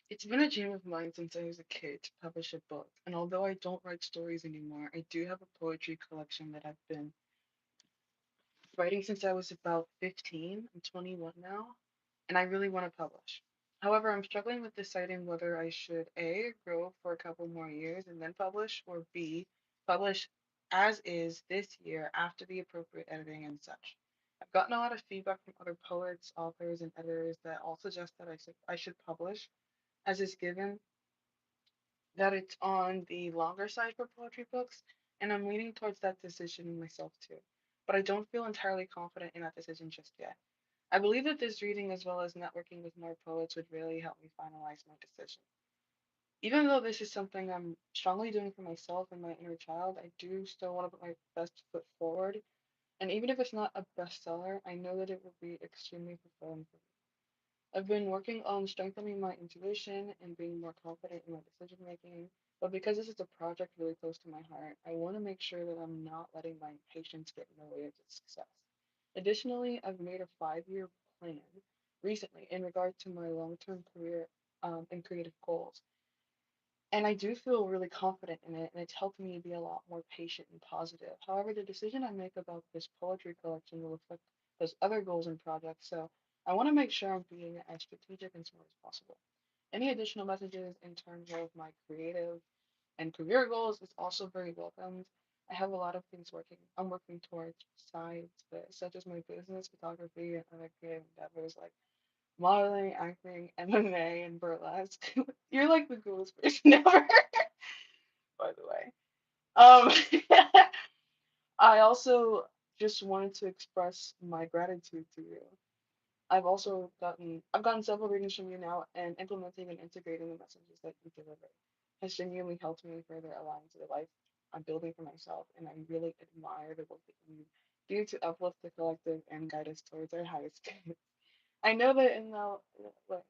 It's been a dream of mine since I was a kid to publish a book, and although I don't write stories anymore, I do have a poetry collection that I've been writing since I was about 15. I'm 21 now, and I really want to publish. However, I'm struggling with deciding whether I should A, grow for a couple more years and then publish, or B, publish as is this year after the appropriate editing and such. I've gotten a lot of feedback from other poets, authors, and editors that all suggest that I should publish, as is given that it's on the longer side for poetry books, and I'm leaning towards that decision myself too. But I don't feel entirely confident in that decision just yet. I believe that this reading, as well as networking with more poets, would really help me finalize my decision. Even though this is something I'm strongly doing for myself and my inner child, I do still want to put my best foot forward. And even if it's not a bestseller, I know that it will be extremely fulfilling for me. I've been working on strengthening my intuition and being more confident in my decision making, but because this is a project really close to my heart, I want to make sure that I'm not letting my impatience get in the way of its success. Additionally, I've made a 5 year plan recently in regard to my long term career and creative goals. And I do feel really confident in it, and it's helped me be a lot more patient and positive. However, the decision I make about this poetry collection will affect those other goals and projects, so I want to make sure I'm being as strategic and smart as possible. Any additional messages in terms of my creative and career goals is also very welcomed. I have a lot of things I'm working towards besides this, such as my business, photography, and other creative endeavors like modeling, acting, MMA, and burlesque. You're like the coolest person ever, by the way. Um, I also just wanted to express my gratitude to you. I've gotten several readings from you now, and implementing and integrating the messages that you deliver has genuinely helped me further align to the life I'm building for myself, and I really admire the work that you do to uplift the collective and guide us towards our highest good. I know that in the like,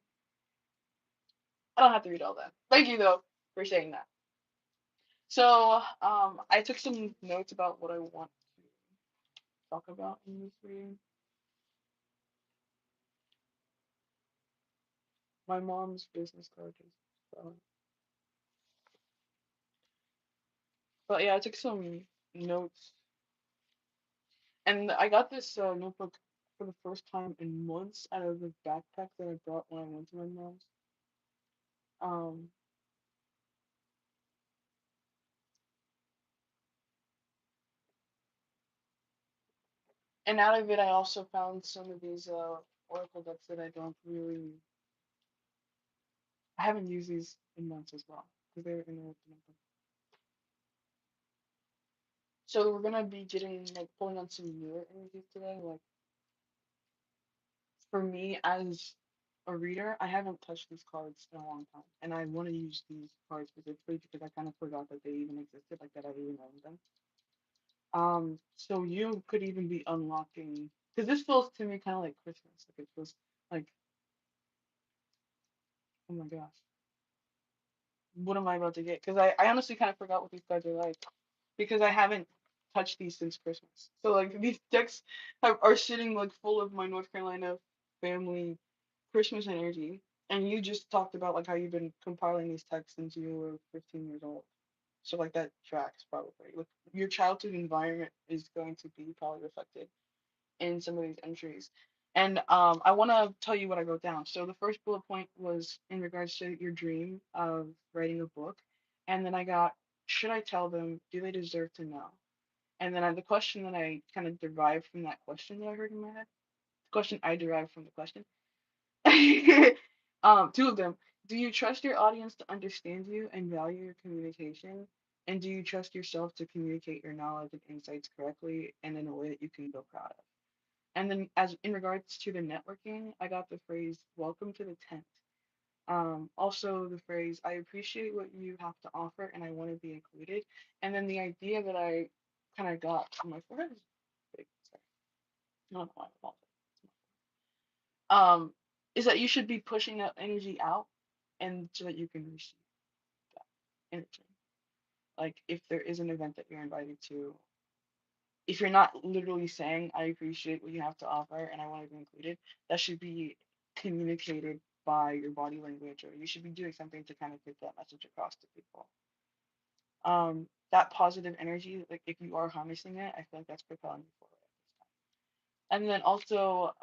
I don't have to read all that. Thank you though for saying that. So, I took some notes about what I want to talk about in this reading. My mom's business card is spelling. But yeah, I took some notes, and I got this notebook for the first time in months out of the backpack that I brought when I went to my mom's. Um, and out of it, I also found some of these oracle decks that I haven't used these in months as well because they were in the notebook. So we're gonna be getting like pulling on some newer energies today. Like for me as a reader, I haven't touched these cards in a long time, and I want to use these cards specifically because I kind of forgot that they even existed, like that I even owned them. So you could even be unlocking because this feels to me kind of like Christmas. Like it feels like, oh my gosh, what am I about to get? Because I honestly kind of forgot what these cards are like because I haven't touched these since Christmas. So like these decks are sitting like full of my North Carolina family Christmas energy. And you just talked about like how you've been compiling these texts since you were 15 years old. So like that tracks probably. Like your childhood environment is going to be probably reflected in some of these entries. And I want to tell you what I wrote down. So the first bullet point was in regards to your dream of writing a book. And then I got, should I tell them? Do they deserve to know? And then the question that I kind of derived from that question that I heard in my head, the question I derived from the question, two of them. Do you trust your audience to understand you and value your communication? And do you trust yourself to communicate your knowledge and insights correctly and in a way that you can feel proud of? And then, as in regards to the networking, I got the phrase "Welcome to the tent." Also the phrase "I appreciate what you have to offer and I want to be included." And then the idea that I kind of got from my forehead is big. Sorry, not my fault. Is that you should be pushing that energy out, and so that you can receive that energy. Like if there is an event that you're invited to, if you're not literally saying I appreciate what you have to offer and I want to be included, that should be communicated by your body language, or you should be doing something to kind of get that message across to people. That positive energy, like if you are harnessing it, I feel like that's propelling you forward at this time. And then also,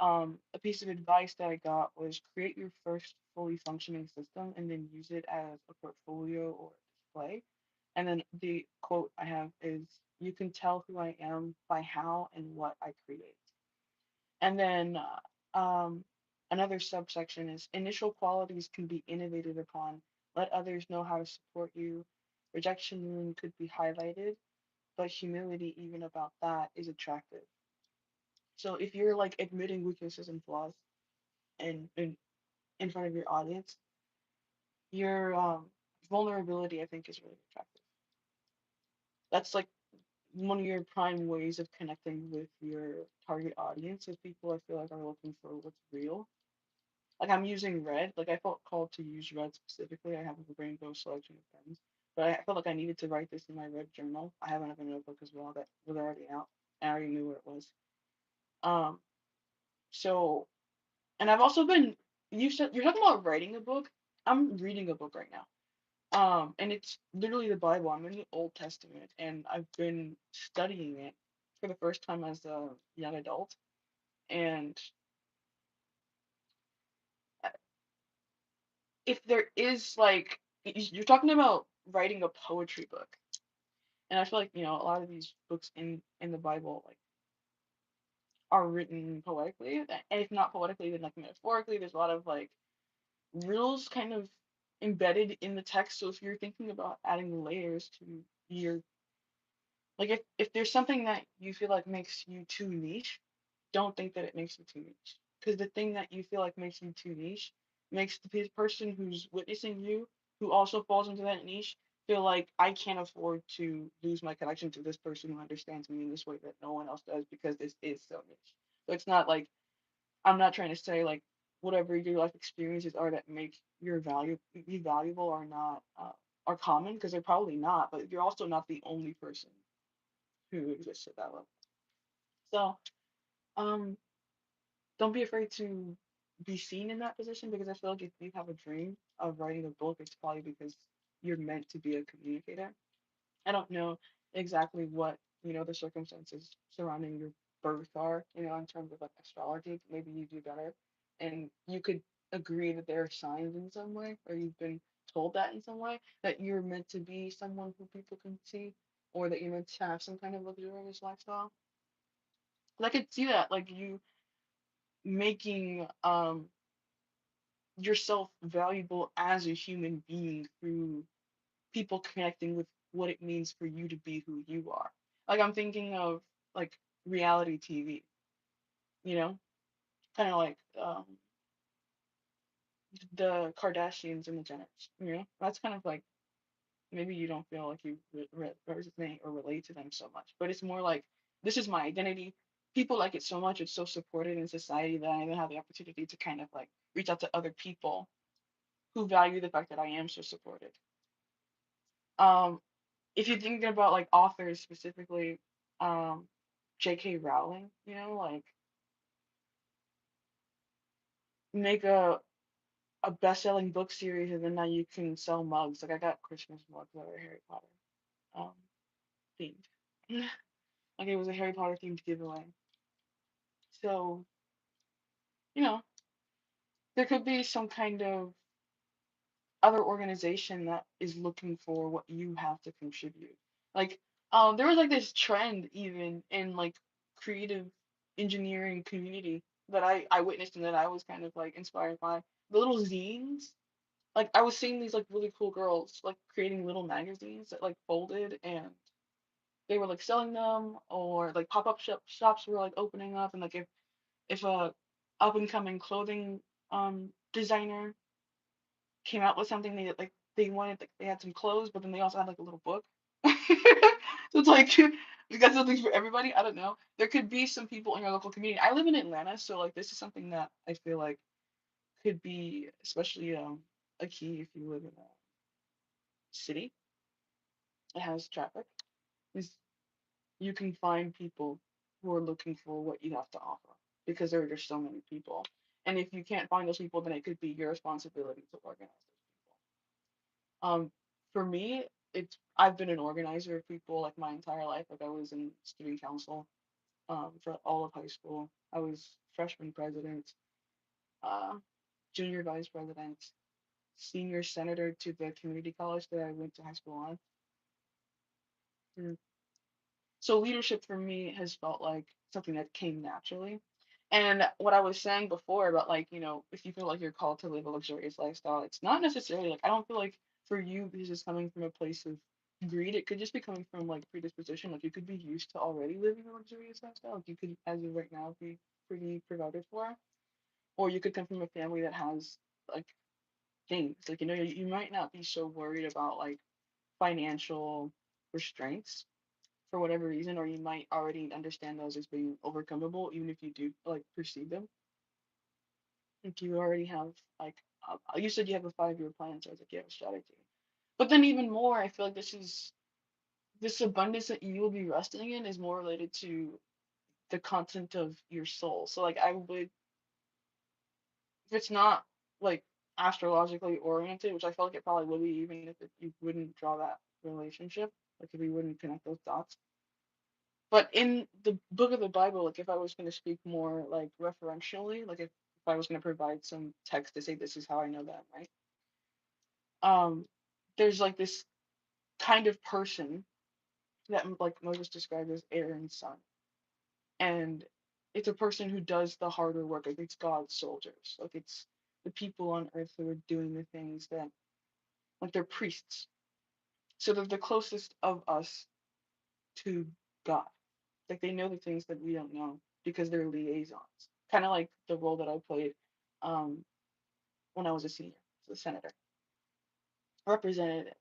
a piece of advice that I got was create your first fully functioning system and then use it as a portfolio or display. And then the quote I have is, "You can tell who I am by how and what I create." And then another subsection is, initial qualities can be innovated upon. Let others know how to support you. Rejection could be highlighted, but humility, even about that, is attractive. So if you're like admitting weaknesses and flaws in front of your audience, your vulnerability, I think, is really attractive. That's like one of your prime ways of connecting with your target audience, is people I feel like are looking for what's real. Like I'm using red. Like I felt called to use red specifically. I have a rainbow selection of pens, but I felt like I needed to write this in my red journal. I have another notebook as well that was already out. I already knew where it was. Um, so and I've also been. You said you're talking about writing a book. I'm reading a book right now. And it's literally the Bible. I'm in the Old Testament, and I've been studying it for the first time as a young adult. And uh, if there is like, you're talking about writing a poetry book, and I feel like a lot of these books in the Bible like are written poetically, and if not poetically, then like metaphorically. There's a lot of like riddles kind of embedded in the text. So if you're thinking about adding layers to your, like if there's something that you feel like makes you too niche, don't think that it makes you too niche. Because the thing that you feel like makes you too niche makes the person who's witnessing you, who also falls into that niche, feel like I can't afford to lose my connection to this person who understands me in this way that no one else does, because this is so niche. So it's not like, I'm not trying to say like whatever your life experiences are that make your value be valuable are not are common, because they're probably not, but you're also not the only person who exists at that level. So um don't be afraid to be seen in that position, because I feel like if you have a dream of writing a book, it's probably because you're meant to be a communicator. I don't know exactly what, the circumstances surrounding your birth are, in terms of like astrology. Maybe you do better. And you could agree that there are signs in some way, or you've been told that in some way, that you're meant to be someone who people can see, or that you're meant to have some kind of luxurious lifestyle. 'Cause I could see that, like you making yourself valuable as a human being through people connecting with what it means for you to be who you are. Like I'm thinking of like reality TV, you know, kind of like the Kardashians and the Jenners. That's kind of like, maybe you don't feel like you resonate or relate to them so much, but it's more like, this is my identity. People like it so much, it's so supported in society, that I even have the opportunity to kind of like reach out to other people who value the fact that I am so supported. Um, if you're thinking about like authors specifically, um, J.K. Rowling, like make a best-selling book series, and then now you can sell mugs. Like I got Christmas mugs that are Harry Potter um themed. Like it was a Harry Potter themed giveaway. So, you know, there could be some kind of other organization that is looking for what you have to contribute. Like, there was like this trend even in like creative engineering community that I witnessed, and that I was kind of like inspired by, the little zines. Like I was seeing these like really cool girls like creating little magazines that like folded, and they were like selling them, or like pop-up shops were like opening up, and like if a up and coming clothing designer came out with something, they wanted, like they had some clothes, but then they also had like a little book. So it's like we got something for everybody. I don't know. There could be some people in your local community. I live in Atlanta, so like this is something that I feel like could be especially a key if you live in a city that has traffic. Is you can find people who are looking for what you have to offer, because there are just so many people. And if you can't find those people, then it could be your responsibility to organize those people. For me, I've been an organizer of people like my entire life. Like I was in student council for all of high school. I was freshman president, uh, junior vice president, senior senator to the community college that I went to high school on. Mm. So leadership for me has felt like something that came naturally. And what I was saying before about like, if you feel like you're called to live a luxurious lifestyle, it's not necessarily like I don't feel like for you this is coming from a place of greed. It could just be coming from like predisposition. Like you could be used to already living a luxurious lifestyle. Like you could, as of right now, be pretty provided for. Or you could come from a family that has like things. Like, you might not be so worried about like financial restraints for whatever reason, or you might already understand those as being overcomable, even if you do like perceive them. Like you already have like you said you have a 5-year plan, so it's like you have a strategy. But then even more, I feel like this abundance that you will be resting in is more related to the content of your soul. So like I would, if it's not like astrologically oriented, which I feel like it probably would be, even if you wouldn't draw that relationship, like if you wouldn't connect those dots. But in the book of the Bible, like if I was going to speak more like referentially, like if I was going to provide some text to say this is how I know that, right? Um, there's like this kind of person that like Moses described as Aaron's son, and it's a person who does the harder work. Like it's God's soldiers. Like it's the people on earth who are doing the things that like they're priests. So they're the closest of us to God. Like they know the things that we don't know because they're liaisons. Kind of like the role that I played um, when I was a senior, so the senator, representative.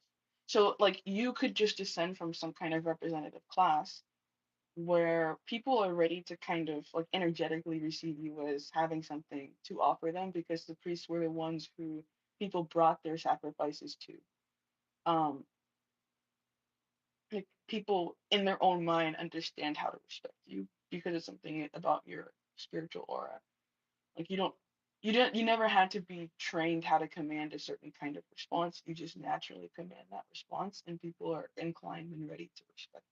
So like you could just descend from some kind of representative class where people are ready to kind of like energetically receive you as having something to offer them because the priests were the ones who people brought their sacrifices to. Um, like people in their own mind understand how to respect you because it's something about your spiritual aura. Like you never had to be trained how to command a certain kind of response. You just naturally command that response, and people are inclined and ready to respect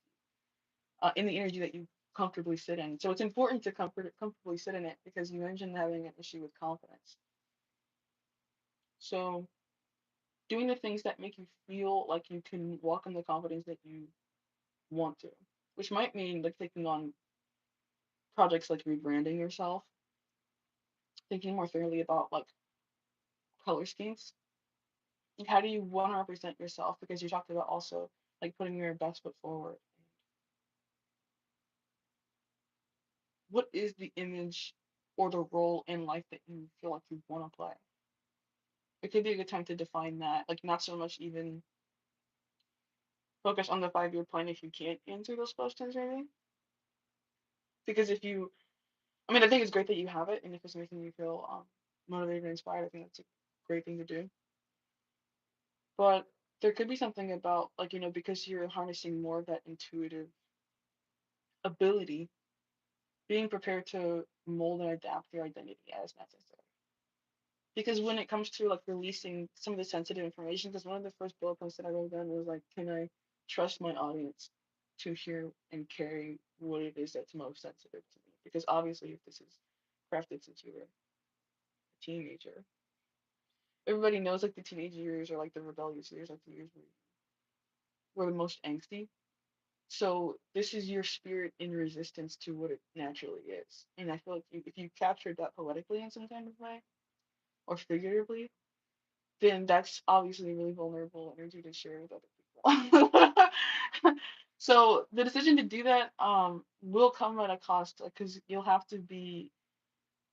you in the energy that you comfortably sit in. So it's important to comfortably sit in it because you mentioned having an issue with confidence. So doing the things that make you feel like you can walk in the confidence that you want to, which might mean like taking on projects like rebranding yourself, thinking more thoroughly about like color schemes. Like how do you want to represent yourself? Because you talked about also like putting your best foot forward. What is the image or the role in life that you feel like you want to play? It could be a good time to define that. Like not so much even focus on the 5-year plan if you can't answer those questions, maybe. Because if you, I mean, I think it's great that you have it, and if it's making you feel motivated and inspired, I think that's a great thing to do. But there could be something about like because you're harnessing more of that intuitive ability, being prepared to mold and adapt your identity as necessary. Because when it comes to like releasing some of the sensitive information, because one of the first bullet points that I wrote down was like, can I trust my audience to hear and carry what it is that's most sensitive to me? Because obviously, if this is crafted since you were a teenager, everybody knows like the teenage years are like the rebellious years, like the years where we're the most angsty. So this is your spirit in resistance to what it naturally is. And I feel like if you captured that poetically in some kind of way or figuratively, then that's obviously really vulnerable energy to share with other people. So the decision to do that will come at a cost because you'll have to be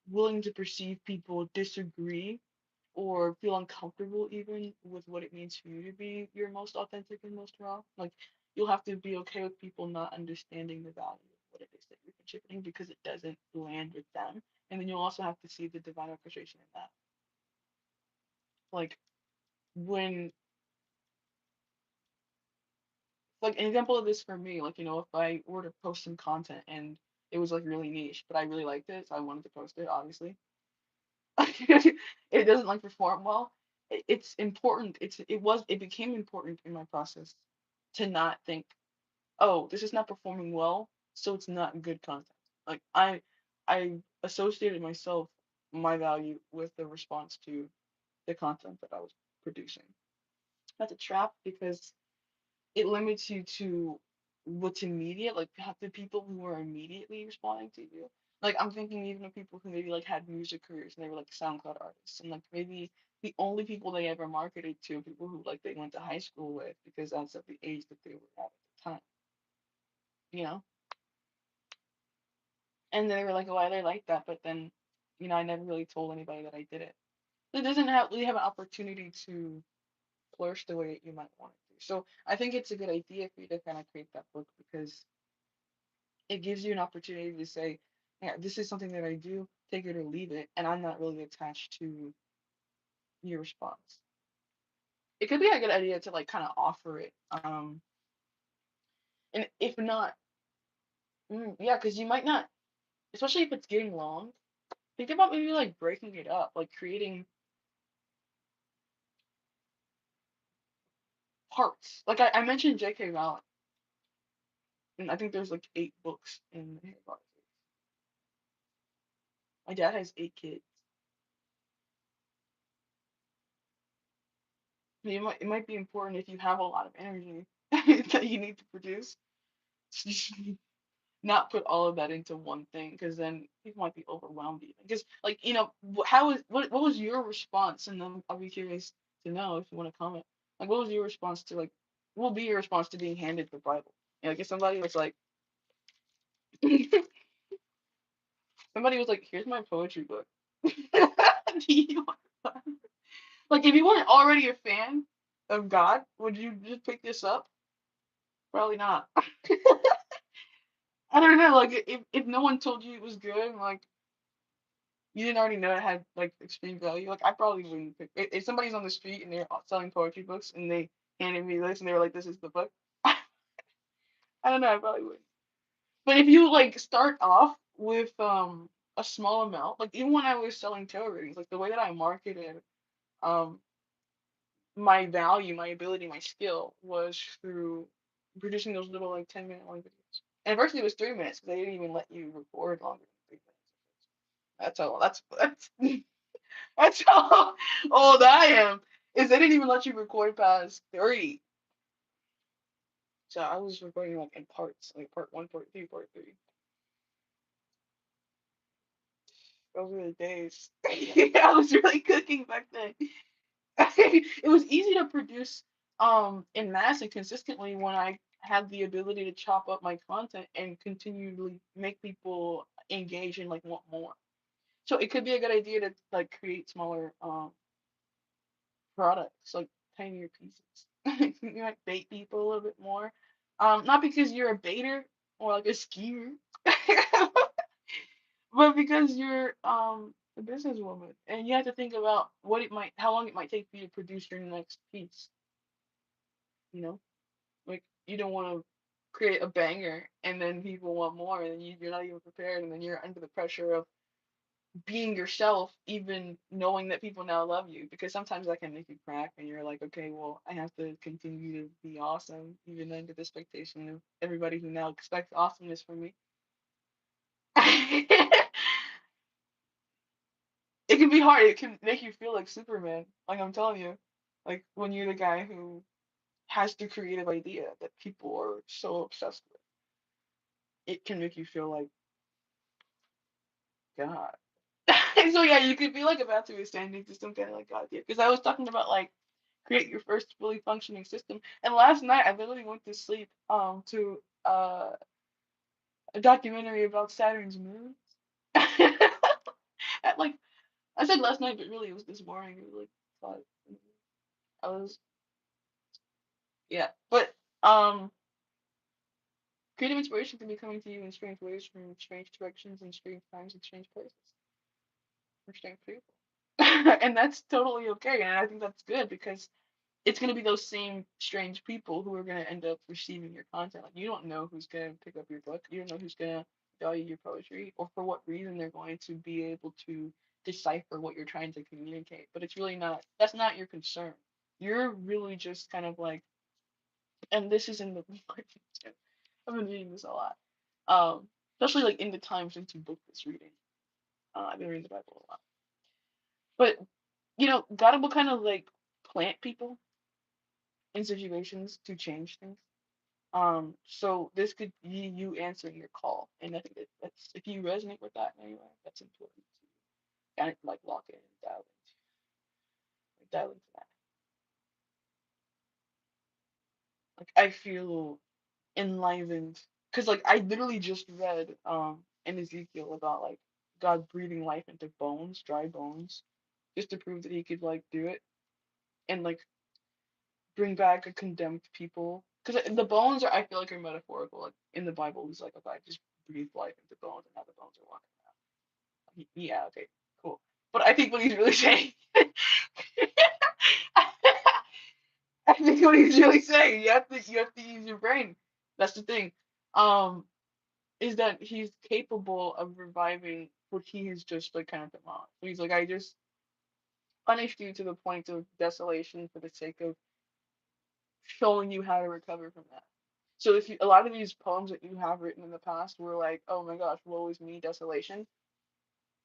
willing to perceive people disagree or feel uncomfortable even with what it means for you to be your most authentic and most raw. Like you'll have to be okay with people not understanding the value of what it is that you're contributing because it doesn't land with them. And then you'll also have to see the divine orchestration in that. Like when like an example of this for me, like if I were to post some content and it was like really niche, but I really liked it, so I wanted to post it, obviously. it doesn't like perform well. It's important. It became important in my process to not think, oh, this is not performing well, so it's not good content. Like I associated myself, my value with the response to the content that I was producing. That's a trap because it limits you to what's immediate, like the people who are immediately responding to you. Like I'm thinking even of people who maybe like had music careers and they were like SoundCloud artists and like maybe the only people they ever marketed to people who like they went to high school with because that's at the age that they were at the time, you know? And they were like, why they like that, but then, I never really told anybody that I did it. It doesn't have really have an opportunity to flourish the way that you might want it to. So I think it's a good idea for you to kind of create that book because it gives you an opportunity to say, yeah, this is something that I do, take it or leave it, and I'm not really attached to your response. It could be a good idea to like kind of offer it. And if not, yeah, because you might not, especially if it's getting long. Think about maybe like breaking it up, like creating parts. Like I mentioned J.K. Rowling, and I think there's like 8 books in the Harry Potter series. My dad has 8 kids. It might be important if you have a lot of energy that you need to produce. Not put all of that into one thing because then people might be overwhelmed even. Because like how is what was your response? And then I'll be curious to know if you want to comment. Like what was your response to like what will be your response to being handed the Bible? Like if somebody was like somebody was like, here's my poetry book. Do you like if you weren't already a fan of God, would you just pick this up? Probably not. I don't know, like if no one told you it was good, like you didn't already know it had like extreme value, like I probably wouldn't pick if somebody's on the street and they're selling poetry books and they handed me this and they were like, this is the book. I don't know, I probably wouldn't. But if you like start off with a small amount, like even when I was selling tarot readings, like the way that I marketed um my value, my ability, my skill was through producing those little like 10-minute long videos. And at first it was 3 minutes because they didn't even let you record longer than 3 minutes. That's all. That's that's how old I am. Is they didn't even let you record past 3. So I was recording like in parts, like part one, part two, part three. Those were the days. I was really cooking back then. It was easy to produce in mass and consistently when I had the ability to chop up my content and continually make people engage and like want more. So it could be a good idea to like create smaller products, like tinier pieces. You might bait people a little bit more. Not because you're a baiter or like a schemer, but because you're a businesswoman and you have to think about how long it might take for you to produce your next piece. You know, like you don't want to create a banger and then people want more and then you're not even prepared and then you're under the pressure of being yourself, even knowing that people now love you, because sometimes that can make you crack and you're like, okay, well, I have to continue to be awesome, even under the expectation of everybody who now expects awesomeness from me. It can be hard. It can make you feel like Superman. Like I'm telling you, like when you're the guy who has the creative idea that people are so obsessed with, it can make you feel like God. So yeah, you could be like about to ascend into some kind of like God, yeah. Because I was talking about like create your first fully functioning system, and last night I literally went to sleep to a documentary about Saturn's moons. At like I said last night, but really it was this morning. It was like 5. I was yeah, but um, creative inspiration can be coming to you in strange ways from strange directions and strange times and strange places from strange people, and that's totally okay. And I think that's good because it's going to be those same strange people who are going to end up receiving your content. Like you don't know who's going to pick up your book. You don't know who's going to value your poetry or for what reason they're going to be able to decipher what you're trying to communicate. But it's really not. That's not your concern. You're really just kind of like, and this is in the I've been reading this a lot. Especially like in the time since you booked this reading. I've been reading the Bible a lot. But God will kind of like plant people in situations to change things. So this could be you answering your call, and I think that's if you resonate with that in any way, that's important to kind of like lock in and dial into that. Like I feel enlivened because like I literally just read in Ezekiel about like God breathing life into bones, dry bones, just to prove that He could like do it and like bring back a condemned people. Because the bones are, I feel like, are metaphorical. Like in the Bible, he's like, okay, I just breathe life into bones, and now the bones are walking around. Yeah, okay, cool. But I think what he's really saying, I think what he's really saying, you have to use your brain. That's the thing. Um, is that he's capable of reviving what he has just like kind of demolished. So he's like, I just punished you to the point of desolation for the sake of showing you how to recover from that. So if you, a lot of these poems that you have written in the past were like, oh my gosh, woe is me, desolation.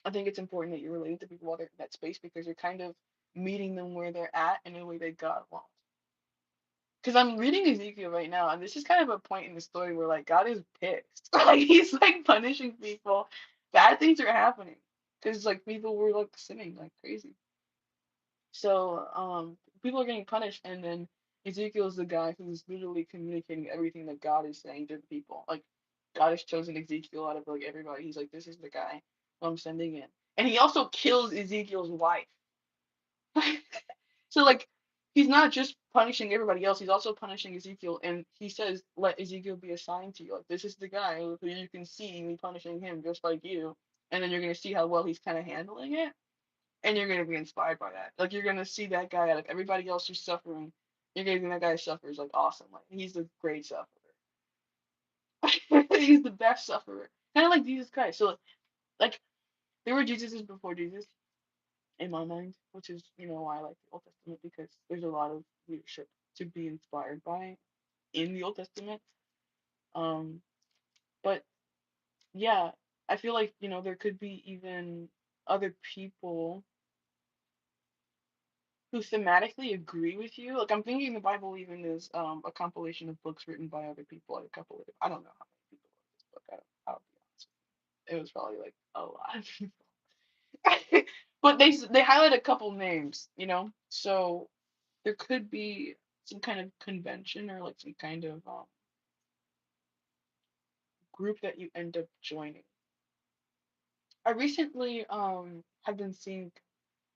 I think it's important that you relate to people while they're in that space because you're kind of meeting them where they're at in a way that God wants. Because I'm reading Ezekiel right now, and this is kind of a point in the story where like God is pissed. Like he's like punishing people. Bad things are happening. Because like people were like sinning like crazy. So people are getting punished, and then Ezekiel's the guy who's literally communicating everything that God is saying to the people. Like God has chosen Ezekiel out of like everybody. He's like, this is the guy who I'm sending in, and he also kills Ezekiel's wife. So like he's not just punishing everybody else, he's also punishing Ezekiel, and he says, let Ezekiel be assigned to you. Like this is the guy who you can see me punishing him just like you, and then you're gonna see how well he's kind of handling it and you're gonna be inspired by that. Like you're gonna see that guy out of everybody else who's suffering. You're gonna think that guy suffers like awesome. Like he's a great sufferer. He's the best sufferer. Kind of like Jesus Christ. So like there were Jesuses before Jesus in my mind, which is why I like the Old Testament because there's a lot of leadership to be inspired by in the Old Testament. Um, but yeah, I feel like there could be even other people who thematically agree with you. Like I'm thinking the Bible even is a compilation of books written by other people, like a couple of I don't know how many people wrote this book. I'll be honest with you. It was probably like a lot of people. But they highlight a couple names, So there could be some kind of convention or like some kind of group that you end up joining. I recently have been seeing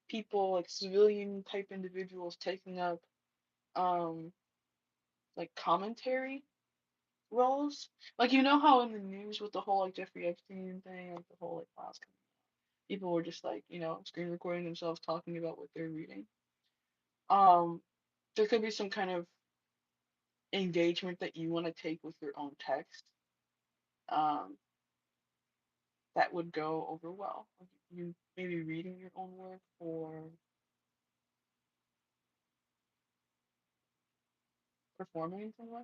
people like civilian type individuals taking up um like commentary roles. Like how in the news with the whole like Jeffrey Epstein thing, like the whole like files coming out, people were just like screen recording themselves talking about what they're reading. Um, there could be some kind of engagement that you want to take with your own text. Um, that would go over well. Like you maybe reading your own work or performing in some way.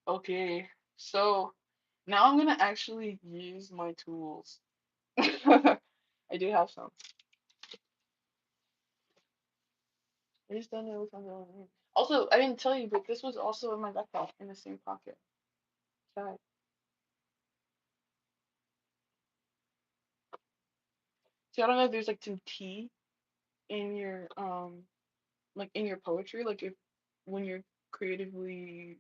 Okay, so now I'm gonna actually use my tools. I do have some. I just don't know which one's on me. Also, I didn't tell you, but this was also in my backpack in the same pocket. Sorry. So I don't know if there's like some tea in your like in your poetry, like if when you're creatively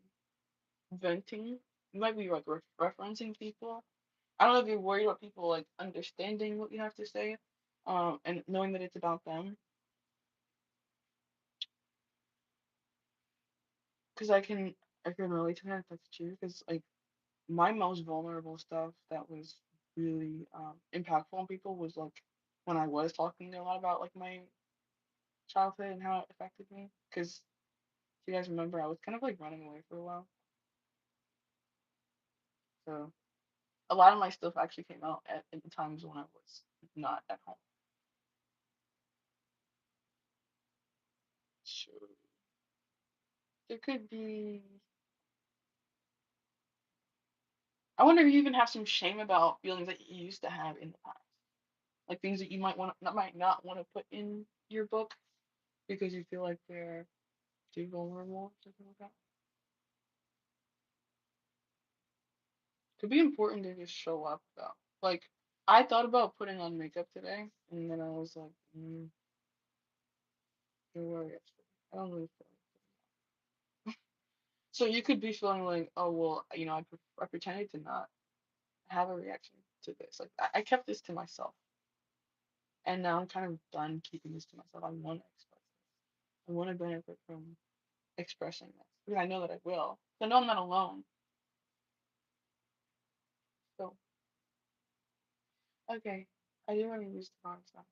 venting, you might be like referencing people. I don't know if you're worried about people like understanding what you have to say, and knowing that it's about them. Because I can relate to that if that's true. Because like my most vulnerable stuff that was really impactful on people was like when I was talking a lot about like my childhood and how it affected me. Because if you guys remember, I was kind of like running away for a while. So a lot of my stuff actually came out at the times when I was not at home. So there could be. I wonder if you even have some shame about feelings that you used to have in the past, like things that you might not want to put in your book because you feel like they're too vulnerable or something like that. Could be important to just show up though. Like I thought about putting on makeup today, and then I was like, don't worry, I don't really feel like it. So you could be feeling like, oh well, I pretended to not have a reaction to this. Like I kept this to myself, and now I'm kind of done keeping this to myself. I want to express this. I want to benefit from expressing this because I know that I will. So I know I'm not alone. So okay, I do want to use the wrong stuff.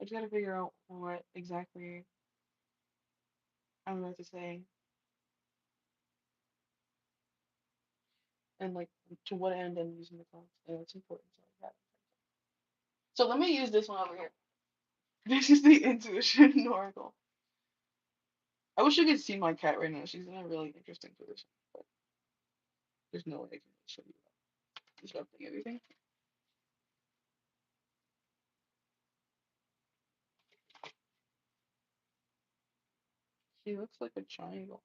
I just gotta figure out what exactly I'm about to say and like to what end I'm using the cards. And it's important. So, yeah. So let me use this one over here. This is the intuition oracle. I wish you could see my cat right now. She's in a really interesting position, but there's no way I can show you that. Disrupting everything. She looks like a triangle.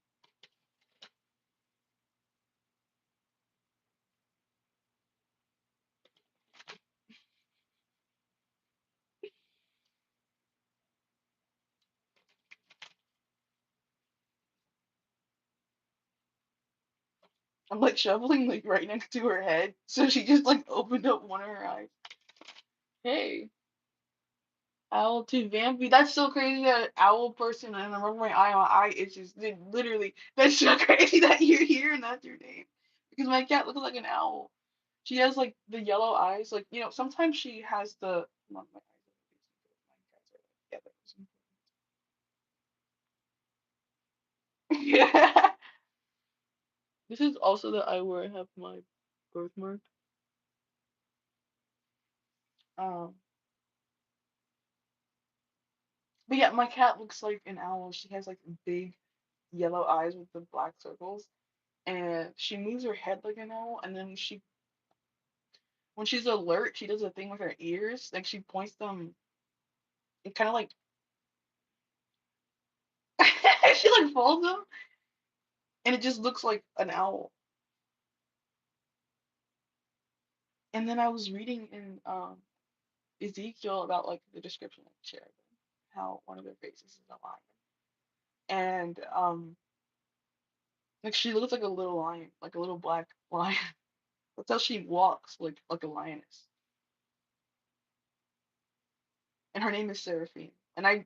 I'm like shoveling like right next to her head, so she just like opened up one of her eyes. Hey, owl to Vampy. That's so crazy that an owl person and I rub my eye on eye itches. Literally, that's so crazy that you're here and that's your name. Because my cat looks like an owl. She has like the yellow eyes. Like, sometimes she has the. Not my eyes. My cats are like, yeah, yeah. This is also the eye where I have my birthmark. Um, but yeah, my cat looks like an owl. She has like big yellow eyes with the black circles, and she moves her head like an owl. And then when she's alert, she does a thing with her ears, like she points them. It kind of like she like folds them, and it just looks like an owl. And then I was reading in Ezekiel about like the description of cherubim, how one of their faces is a lion, and like she looks like a little lion, like a little black lion. That's how she walks, like a lioness. And her name is Seraphine. And I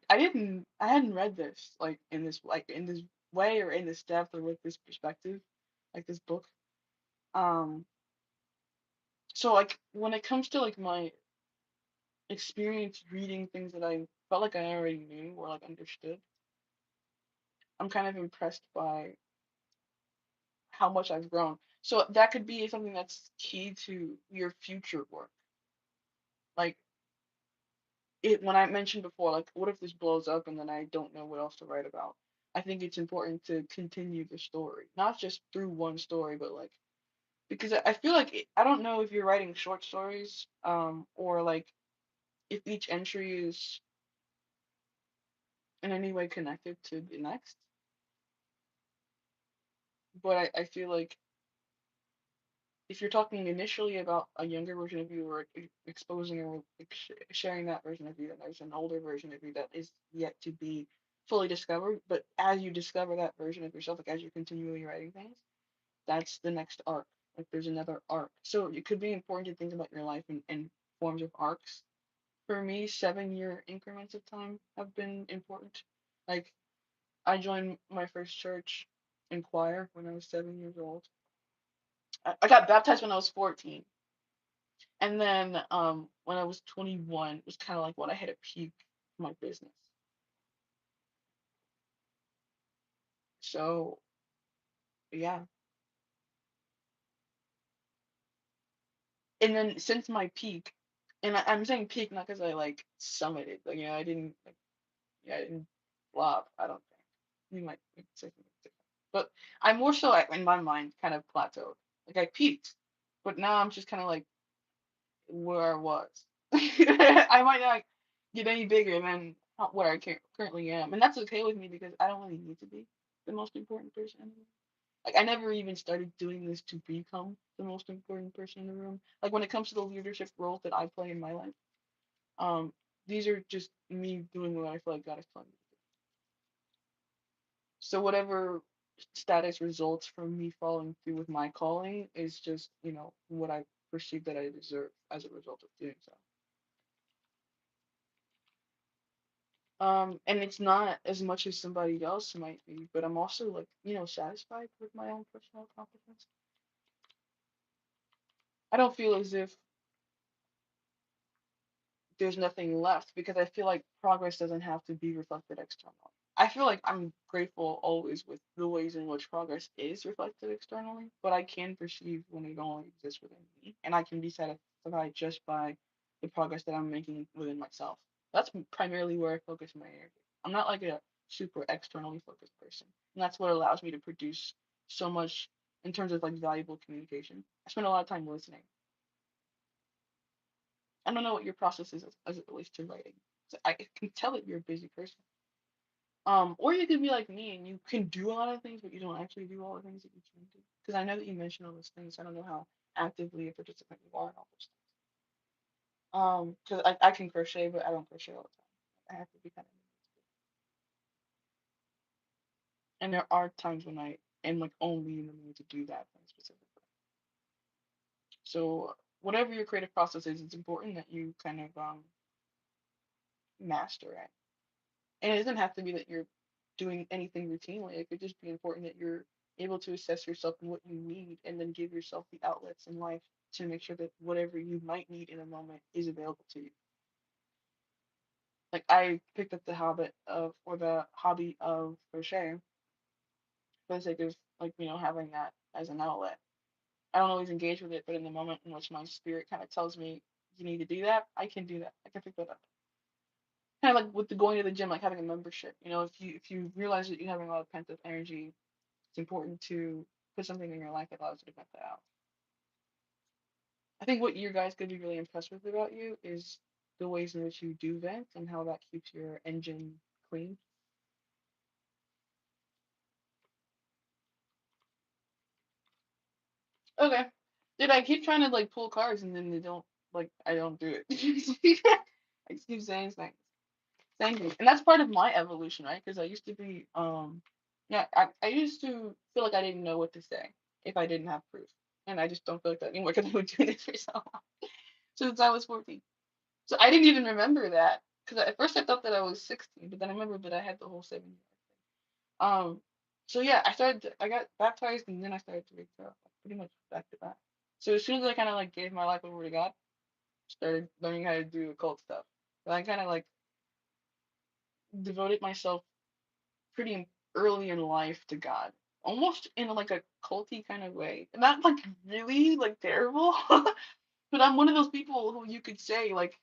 hadn't read this in this way or in this depth or with this perspective, like this book. Um, so like when it comes to like my experience reading things that I felt like I already knew or like understood, I'm kind of impressed by how much I've grown. So that could be something that's key to your future work. Like it when I mentioned before, like what if this blows up and then I don't know what else to write about? I think it's important to continue the story, not just through one story, but like because I feel like I don't know if you're writing short stories, or like if each entry is in any way connected to the next. But I feel like if you're talking initially about a younger version of you or exposing or sharing that version of you, then there's an older version of you that is yet to be fully discovered. But as you discover that version of yourself, like as you're continually writing things, that's the next arc. Like there's another arc. So it could be important to think about your life in forms of arcs. For me, 7 year increments of time have been important. Like I joined my first church in choir when I was 7 years old. I got baptized when I was 14. And then when I was 21, it was kind of like when I hit a peak of my business. So yeah, And then since my peak, and I'm saying peak not because I like summited, like I didn't like I didn't flop. I don't think you might say something different, but I more so in my mind kind of plateaued. Like I peaked, but now I'm just kind of like where I was. I might not get any bigger than where I currently am, and that's okay with me because I don't really need to be the most important person in the room. Like I never even started doing this to become the most important person in the room. Like when it comes to the leadership roles that I play in my life, um, these are just me doing what I feel like God is telling me to do. So whatever status results from me following through with my calling is just, what I perceive that I deserve as a result of doing so. And it's not as much as somebody else might be, but I'm also like, satisfied with my own personal accomplishments. I don't feel as if there's nothing left because I feel like progress doesn't have to be reflected externally. I feel like I'm grateful always with the ways in which progress is reflected externally, but I can perceive when it only exists within me, and I can be satisfied just by the progress that I'm making within myself. That's primarily where I focus my energy. I'm not like a super externally focused person, and that's what allows me to produce so much in terms of like valuable communication. I spend a lot of time listening. I don't know what your process is as it relates to writing. So I can tell that you're a busy person. Or you could be like me and you can do a lot of things, but you don't actually do all the things that you can do. Because I know that you mentioned all those things. I don't know how actively a participant you are in all those things. Because I can crochet, but I don't crochet all the time. I have to be kind of, and there are times when I am like only in the mood to do that thing specifically. So whatever your creative process is, it's important that you kind of master it. And it doesn't have to be that you're doing anything routinely. It could just be important that you're able to assess yourself and what you need and then give yourself the outlets in life to make sure that whatever you might need in a moment is available to you. Like I picked up the hobby of crochet for the sake of like, having that as an outlet. I don't always engage with it, but in the moment in which my spirit kind of tells me you need to do that, I can do that. I can pick that up. Kind of like with the going to the gym, like having a membership. If you realize that you're having a lot of pent up energy, it's important to put something in your life that allows you to vent that out. I think what you guys could be really impressed with about you is the ways in which you do vent and how that keeps your engine clean. Okay. Dude, I keep trying to like pull cards and then they don't like I don't do it. I just keep saying things. Saying things. And that's part of my evolution, right? Because I used to be yeah, I used to feel like I didn't know what to say if I didn't have proof. And I just don't feel like that anymore because I've been doing this for so long. Since I was 14. So I didn't even remember that because at first I thought that I was 16, but then I remembered that I had the whole 7 year. So yeah, I got baptized and then I started to read Torah, like, pretty much back to back. So as soon as I kind of like gave my life over to God, started learning how to do occult stuff. But I kind of like devoted myself pretty early in life to God, almost in like a culty kind of way. Not like really like terrible, but I'm one of those people who you could say like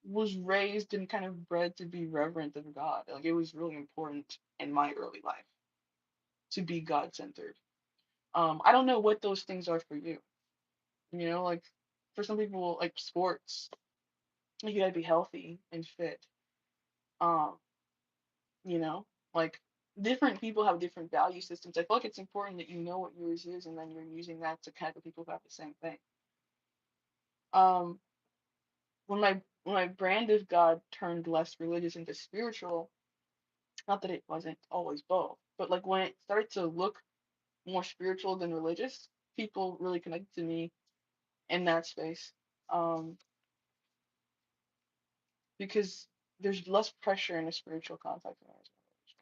was raised and kind of bred to be reverent of God. Like it was really important in my early life to be God centered. I don't know what those things are for you. Like for some people, like sports, like you gotta be healthy and fit. Um, you know, like different people have different value systems. I feel like it's important that you know what yours is and then you're using that to connect with people who have the same thing. Um, when my brand of God turned less religious into spiritual, not that it wasn't always both, but like when it started to look more spiritual than religious, people really connected to me in that space. Um, because there's less pressure in a spiritual context than there is in a religious.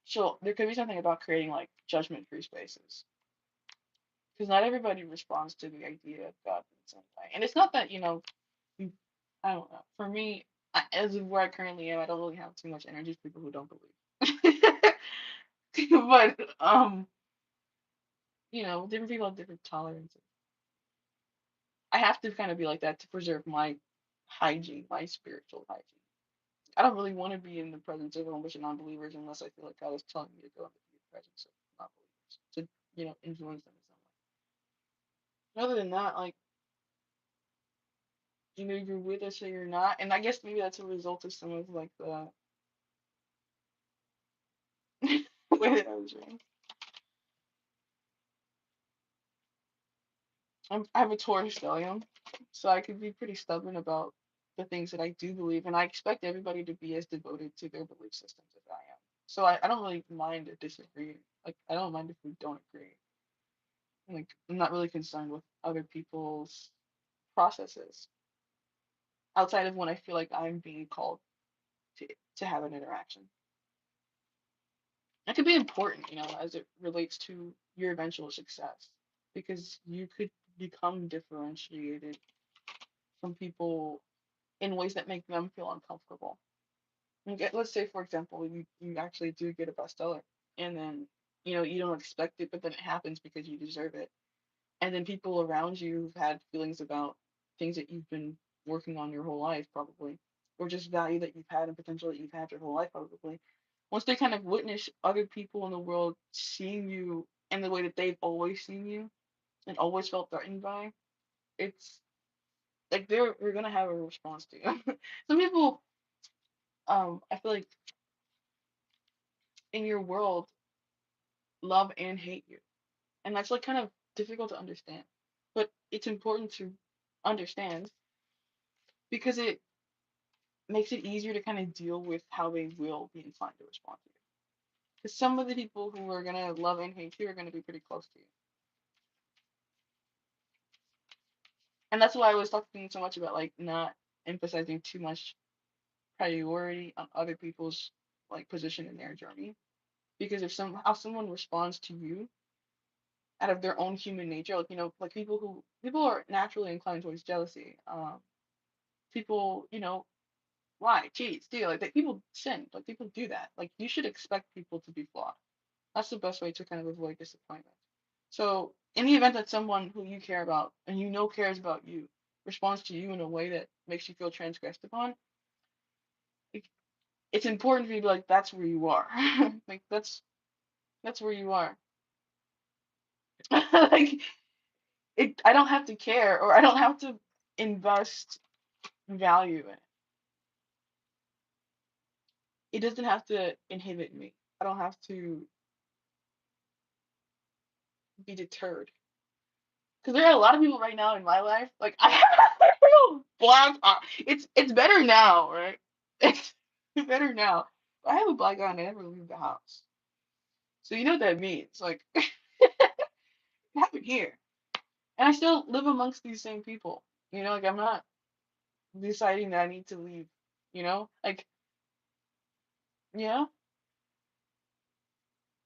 So there could be something about creating like judgment-free spaces. Because not everybody responds to the idea of God in the same way. And it's not that, you, I don't know. For me, as of where I currently am, I don't really have too much energy for people who don't believe. But different people have different tolerances. I have to kind of be like that to preserve my hygiene, my spiritual hygiene. I don't really want to be in the presence of a whole bunch of non-believers unless I feel like God is telling me to go into the presence of non-believers to, influence them in some way. Other than that, like, you're with us or you're not. And I guess maybe that's a result of some of like the way that I was raised. I have a Taurus stellium, so I could be pretty stubborn about the things that I do believe, and I expect everybody to be as devoted to their belief systems as I am. So I don't really mind a disagreeing. Like, I don't mind if we don't agree. Like, I'm not really concerned with other people's processes outside of when I feel like I'm being called to have an interaction. That could be important, as it relates to your eventual success, because you could become differentiated from people in ways that make them feel uncomfortable. Let's say, for example, you actually do get a bestseller, and then you don't expect it, but then it happens because you deserve it. And then people around you who've had feelings about things that you've been working on your whole life, probably, or just value that you've had and potential that you've had your whole life, probably. Once they kind of witness other people in the world seeing you in the way that they've always seen you and always felt threatened by, it's like they're gonna have a response to you. Some people, I feel like in your world love and hate you. And that's like kind of difficult to understand. But it's important to understand because it makes it easier to kind of deal with how they will be inclined to respond to you. Because some of the people who are gonna love and hate you are gonna be pretty close to you. And that's why I was talking so much about like not emphasizing too much priority on other people's like position in their journey. Because if how someone responds to you out of their own human nature, like like people are naturally inclined towards jealousy. People, lie, cheat, steal, like people sin, like people do that. Like you should expect people to be flawed. That's the best way to kind of avoid disappointment. So in the event that someone who you care about and cares about you responds to you in a way that makes you feel transgressed upon, like, it's important for you to be like, that's where you are. Like that's where you are. Like I don't have to care or I don't have to invest value in it. It doesn't have to inhibit me. I don't have to be deterred. Because there are a lot of people right now in my life, like I have black eye. It's better now, right? It's better now. But I have a black eye and I never leave the house. So you know what that means. Like it happened here. And I still live amongst these same people. Like I'm not deciding that I need to leave. Like, yeah.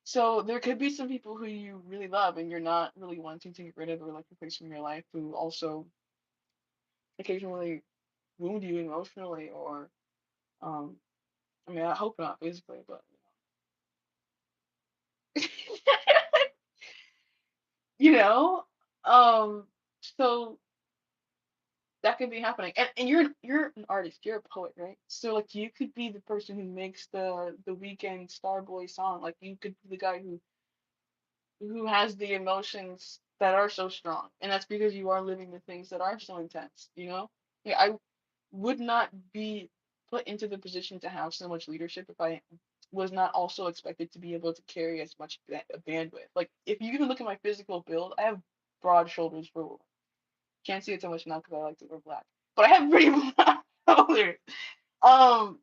So there could be some people who you really love and you're not really wanting to get rid of or like replace from your life who also occasionally wound you emotionally or um I mean I hope not physically, but you know. Um so that could be happening. And you're an artist, you're a poet, right? So like you could be the person who makes the weekend Starboy song. Like you could be the guy who has the emotions that are so strong. And that's because you are living the things that are so intense. Yeah, I would not be put into the position to have so much leadership if I was not also expected to be able to carry as much bandwidth. Like if you even look at my physical build, I have broad shoulders for a woman. Can't see it so much now because I like to wear black, but I have pretty broad shoulders. Um,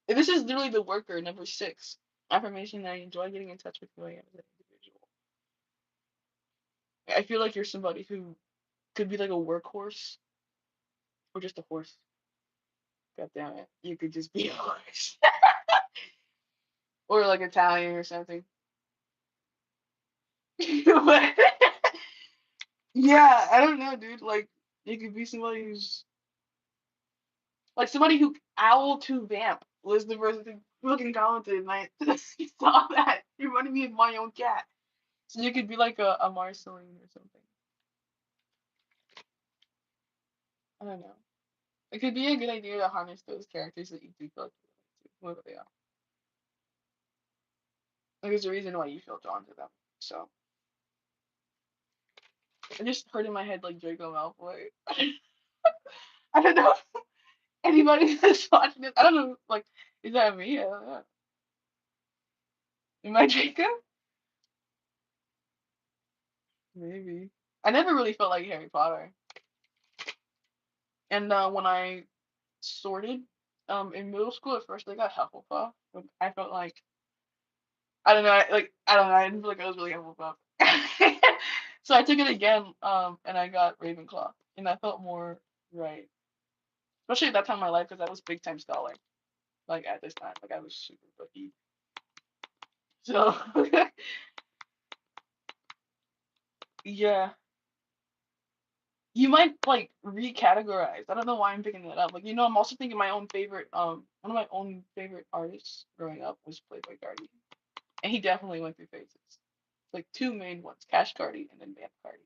this is literally the worker number 6 affirmation that I enjoy getting in touch with who I am as an individual. I feel like you're somebody who could be like a workhorse or just a horse. God damn it, you could just be a horse or like Italian or something. But yeah, I don't know, dude. Like it could be somebody who's like somebody who owl to vamp was the person who fucking commented and I saw that. You reminded me of my own cat. So you could be like a Marceline or something. I don't know. It could be a good idea to harness those characters that you do feel like you relate to, whoever they are. Like there's a reason why you feel drawn to them. So I just heard in my head like Draco Malfoy. I don't know if anybody that's watching this. I don't know. Like, is that me? I don't know. Am I Draco? Maybe. I never really felt like Harry Potter. And when I sorted in middle school, at first I got Hufflepuff. But I felt like I don't know. I don't know. I didn't feel like I was really Hufflepuff. So I took it again, and I got Ravenclaw, and I felt more right, especially at that time in my life because I was big time scholar. Like at this time, like I was super booky. So yeah, you might like recategorize. I don't know why I'm picking that up. Like I'm also thinking my own favorite. One of my own favorite artists growing up was Playboy Cardi, and he definitely went through phases. Like two main ones, Cash Cardi and then Vamp Cardi.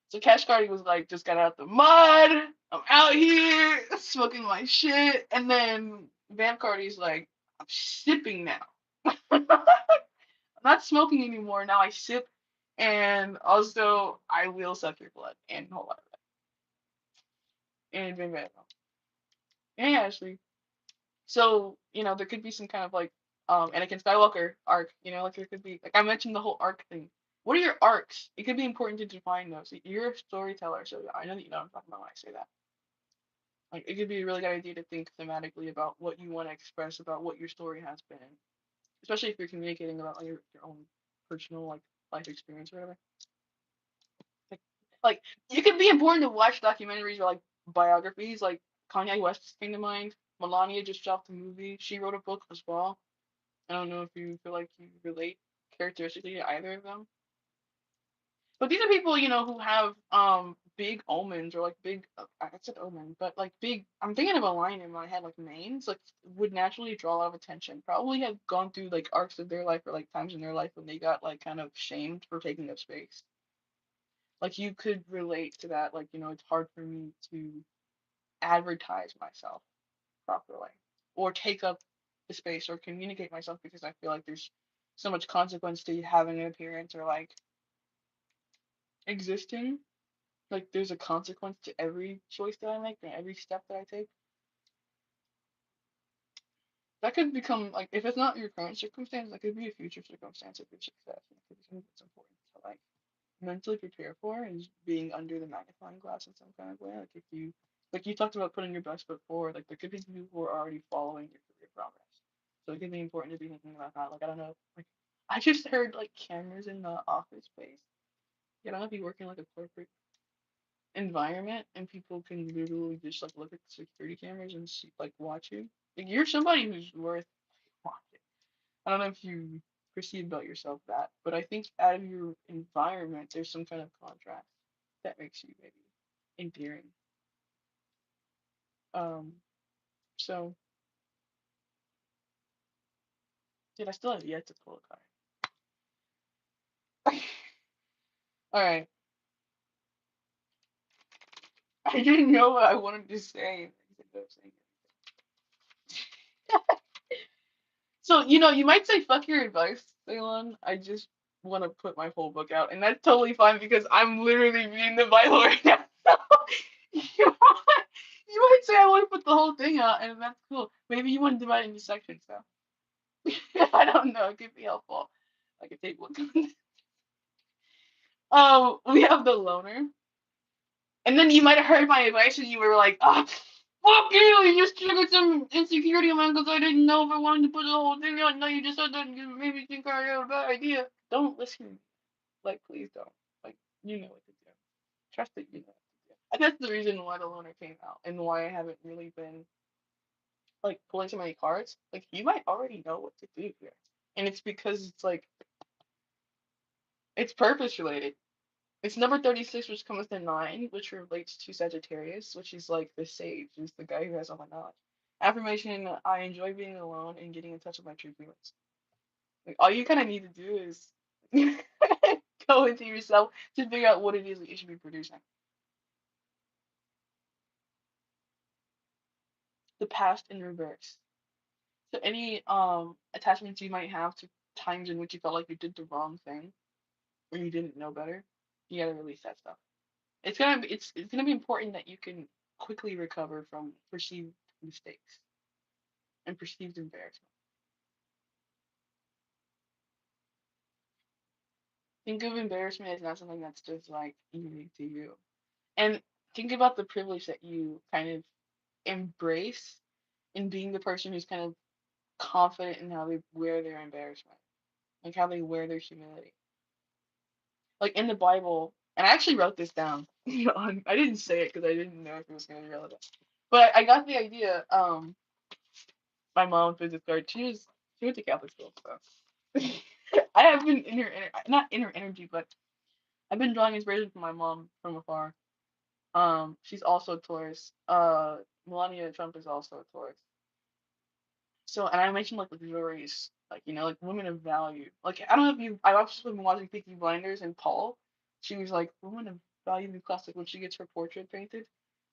So Cash Cardi was like, just got out the mud. I'm out here smoking my shit. And then Vamp Cardi's like, I'm sipping now. I'm not smoking anymore. Now I sip. And also, I will suck your blood and a whole lot of that. And Bing Bang. Yeah, actually. So, there could be some kind of like Anakin Skywalker arc, like there could be like I mentioned the whole arc thing. What are your arcs? It could be important to define those. You're a storyteller, so I know that you know what I'm talking about when I say that. Like it could be a really good idea to think thematically about what you want to express about what your story has been, especially if you're communicating about like, your own personal like life experience or whatever. Like, like it could be important to watch documentaries or like biographies. Like Kanye West came to mind. Melania just dropped a movie. She wrote a book as well. I don't know if you feel like you relate characteristically to either of them. But these are people, who have big omens or like big I said omen, but like big I'm thinking of a line in my head like names like would naturally draw a lot of attention. Probably have gone through like arcs of their life or like times in their life when they got like kind of shamed for taking up space. Like you could relate to that, like, it's hard for me to advertise myself properly or take up the space or communicate myself because I feel like there's so much consequence to having an appearance or like existing. Like there's a consequence to every choice that I make and every step that I take. That could become like if it's not your current circumstance, that could be a future circumstance of your success. And it could be something that's important to like mentally prepare for is being under the magnifying glass in some kind of way. Like if you like you talked about putting your best foot forward, like there could be people who are already following your career progress. So it could be important to be thinking about that. Like I don't know, like I just heard like cameras in the office space. You don't know if you work in like a corporate environment and people can literally just like look at the security cameras and see, like watch you. Like you're somebody who's worth watching. I don't know if you perceive about yourself that, but I think out of your environment there's some kind of contrast that makes you maybe endearing. Um, so dude, I still have yet to pull a card. All right, I didn't know what I wanted to say. I ended up saying so, you might say fuck your advice, Ceylon. I just want to put my whole book out, and that's totally fine because I'm literally reading the Bible right now. you, might, you might say I want to put the whole thing out, and that's cool. Maybe you want to divide it into sections, though. I don't know. It could be helpful. Like a table. We have the loner, and then you might have heard my advice, and you were like, "Ah, fuck you! You just triggered some insecurity of mine because I didn't know if I wanted to put the whole thing out. No, you just said that you made me think I had a bad idea. Don't listen. Like, please don't. Like, you know what to do. Trust that you know what to do. And that's the reason why the loner came out and why I haven't really been like pulling so many cards. Like, you might already know what to do here, and it's because it's like it's purpose related. It's number 36, which comes to 9, which relates to Sagittarius, which is like the sage, is the guy who has all my knowledge. Affirmation: I enjoy being alone and getting in touch with my true feelings. Like all you kind of need to do is go into yourself to figure out what it is that you should be producing. The past in reverse. So any attachments you might have to times in which you felt like you did the wrong thing or you didn't know better, you gotta release that stuff. It's gonna be important that you can quickly recover from perceived mistakes and perceived embarrassment. Think of embarrassment as not something that's just like unique to you. And think about the privilege that you kind of embrace in being the person who's kind of confident in how they wear their embarrassment, like how they wear their humility. Like in the Bible, and I actually wrote this down. I didn't say it because I didn't know if it was going to be relevant, but I got the idea. My mom, physics card, she went to Catholic school, so I have been in her not in her energy, but I've been drawing inspiration from my mom from afar. She's also a Taurus. Melania Trump is also a Taurus. So, and I mentioned like luxurious, like like women of value. Like I don't know if you, I've also been watching Peaky Blinders and Paul. She was like woman of value in classic when she gets her portrait painted,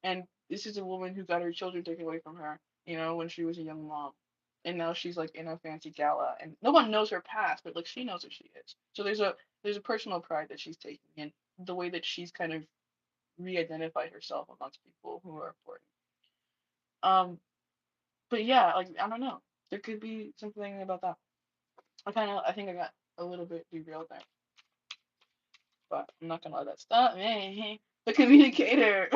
and this is a woman who got her children taken away from her, when she was a young mom, and now she's like in a fancy gala, and no one knows her past, but like she knows who she is. So there's a personal pride that she's taking in the way that she's kind of re-identified herself amongst people who are important. Um, but yeah, like I don't know. There could be something about that. I think I got a little bit derailed there, but I'm not gonna let that stop me. The communicator.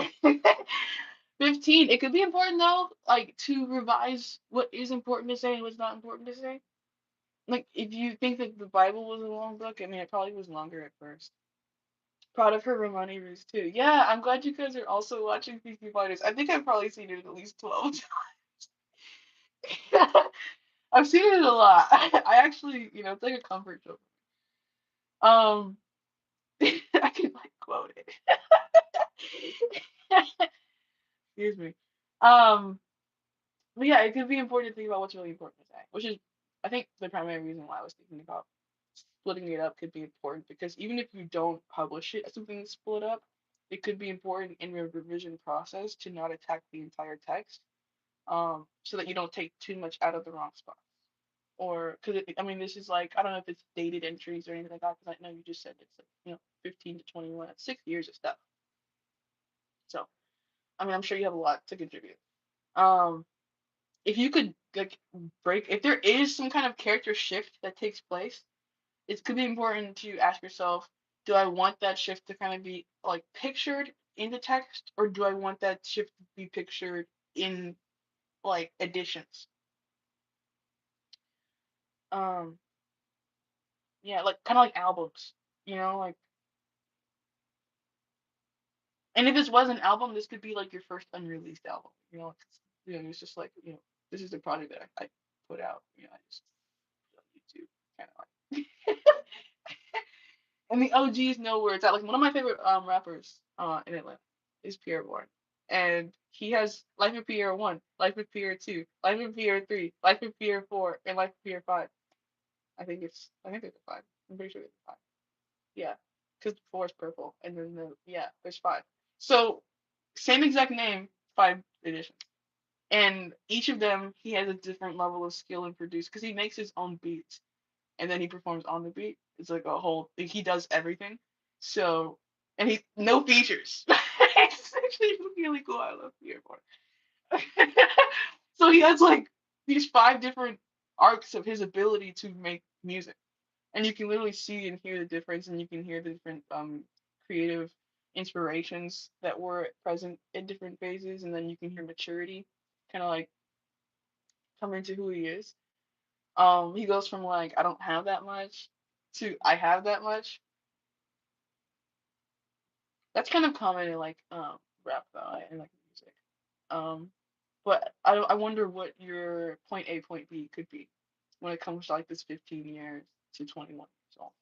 15. It could be important though, like to revise what is important to say and what's not important to say. Like if you think that the Bible was a long book, I mean it probably was longer at first. Proud of her Romani Roos too. Yeah, I'm glad you guys are also watching Peaky Blinders. I think I've probably seen it at least 12 times. I've seen it a lot. I actually, it's like a comfort show. Um, I can like quote it. Excuse me. Um, but yeah, it could be important to think about what's really important to say, which is, I think, the primary reason why I was thinking about splitting it up could be important because even if you don't publish it as something that's split up, it could be important in your revision process to not attack the entire text, so that you don't take too much out of the wrong spot. Or because I mean, this is like I don't know if it's dated entries or anything like that. Because I know you just said it's like 15 to 21. That's 6 years of stuff. So I mean, I'm sure you have a lot to contribute. Um, if you could like break, if there is some kind of character shift that takes place, it could be important to ask yourself, do I want that shift to kind of be like pictured in the text, or do I want that shift to be pictured in like additions? Um, yeah, like kind of like albums, like. And if this was an album, this could be like your first unreleased album. It's just like this is the project that I put out. I just put it on YouTube, kind of like. And the OGs know where it's at. Like one of my favorite rappers in Atlanta is Pierre Bourne, and he has Life of Pierre One, Life of Pierre Two, Life of Pierre Three, Life of Pierre Four, and Life of Pierre Five. I think there's a five. I'm pretty sure there's a five. Yeah, because four is purple, and then there's five. So same exact name, five editions, and each of them he has a different level of skill and produce because he makes his own beats, and then he performs on the beat. It's like a whole like, he does everything. So and he no features. It's actually really cool. I love the airport. So he has like these five different arcs of his ability to make music, and you can literally see and hear the difference, and you can hear the different creative inspirations that were present in different phases, and then you can hear maturity kind of like come into who he is. He goes from like I don't have that much to I have that much. That's kind of common in like rap though and like music. Um, but I wonder what your point A point B could be when it comes to like this 15 years to 21 years old.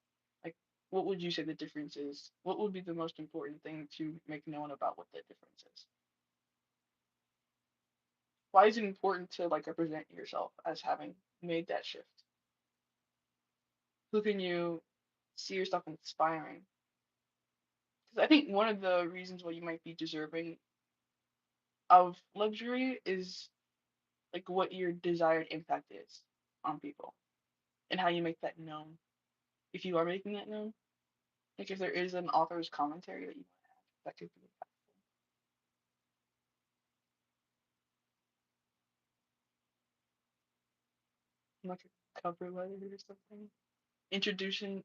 Like, what would you say the difference is? What would be the most important thing to make known about what the difference is? Why is it important to like represent yourself as having made that shift? Who can you? see yourself inspiring. Because I think one of the reasons why you might be deserving of luxury is like what your desired impact is on people and how you make that known. If you are making that known, like if there is an author's commentary that you want to have, that could be impactful. Like a cover letter or something. Introduction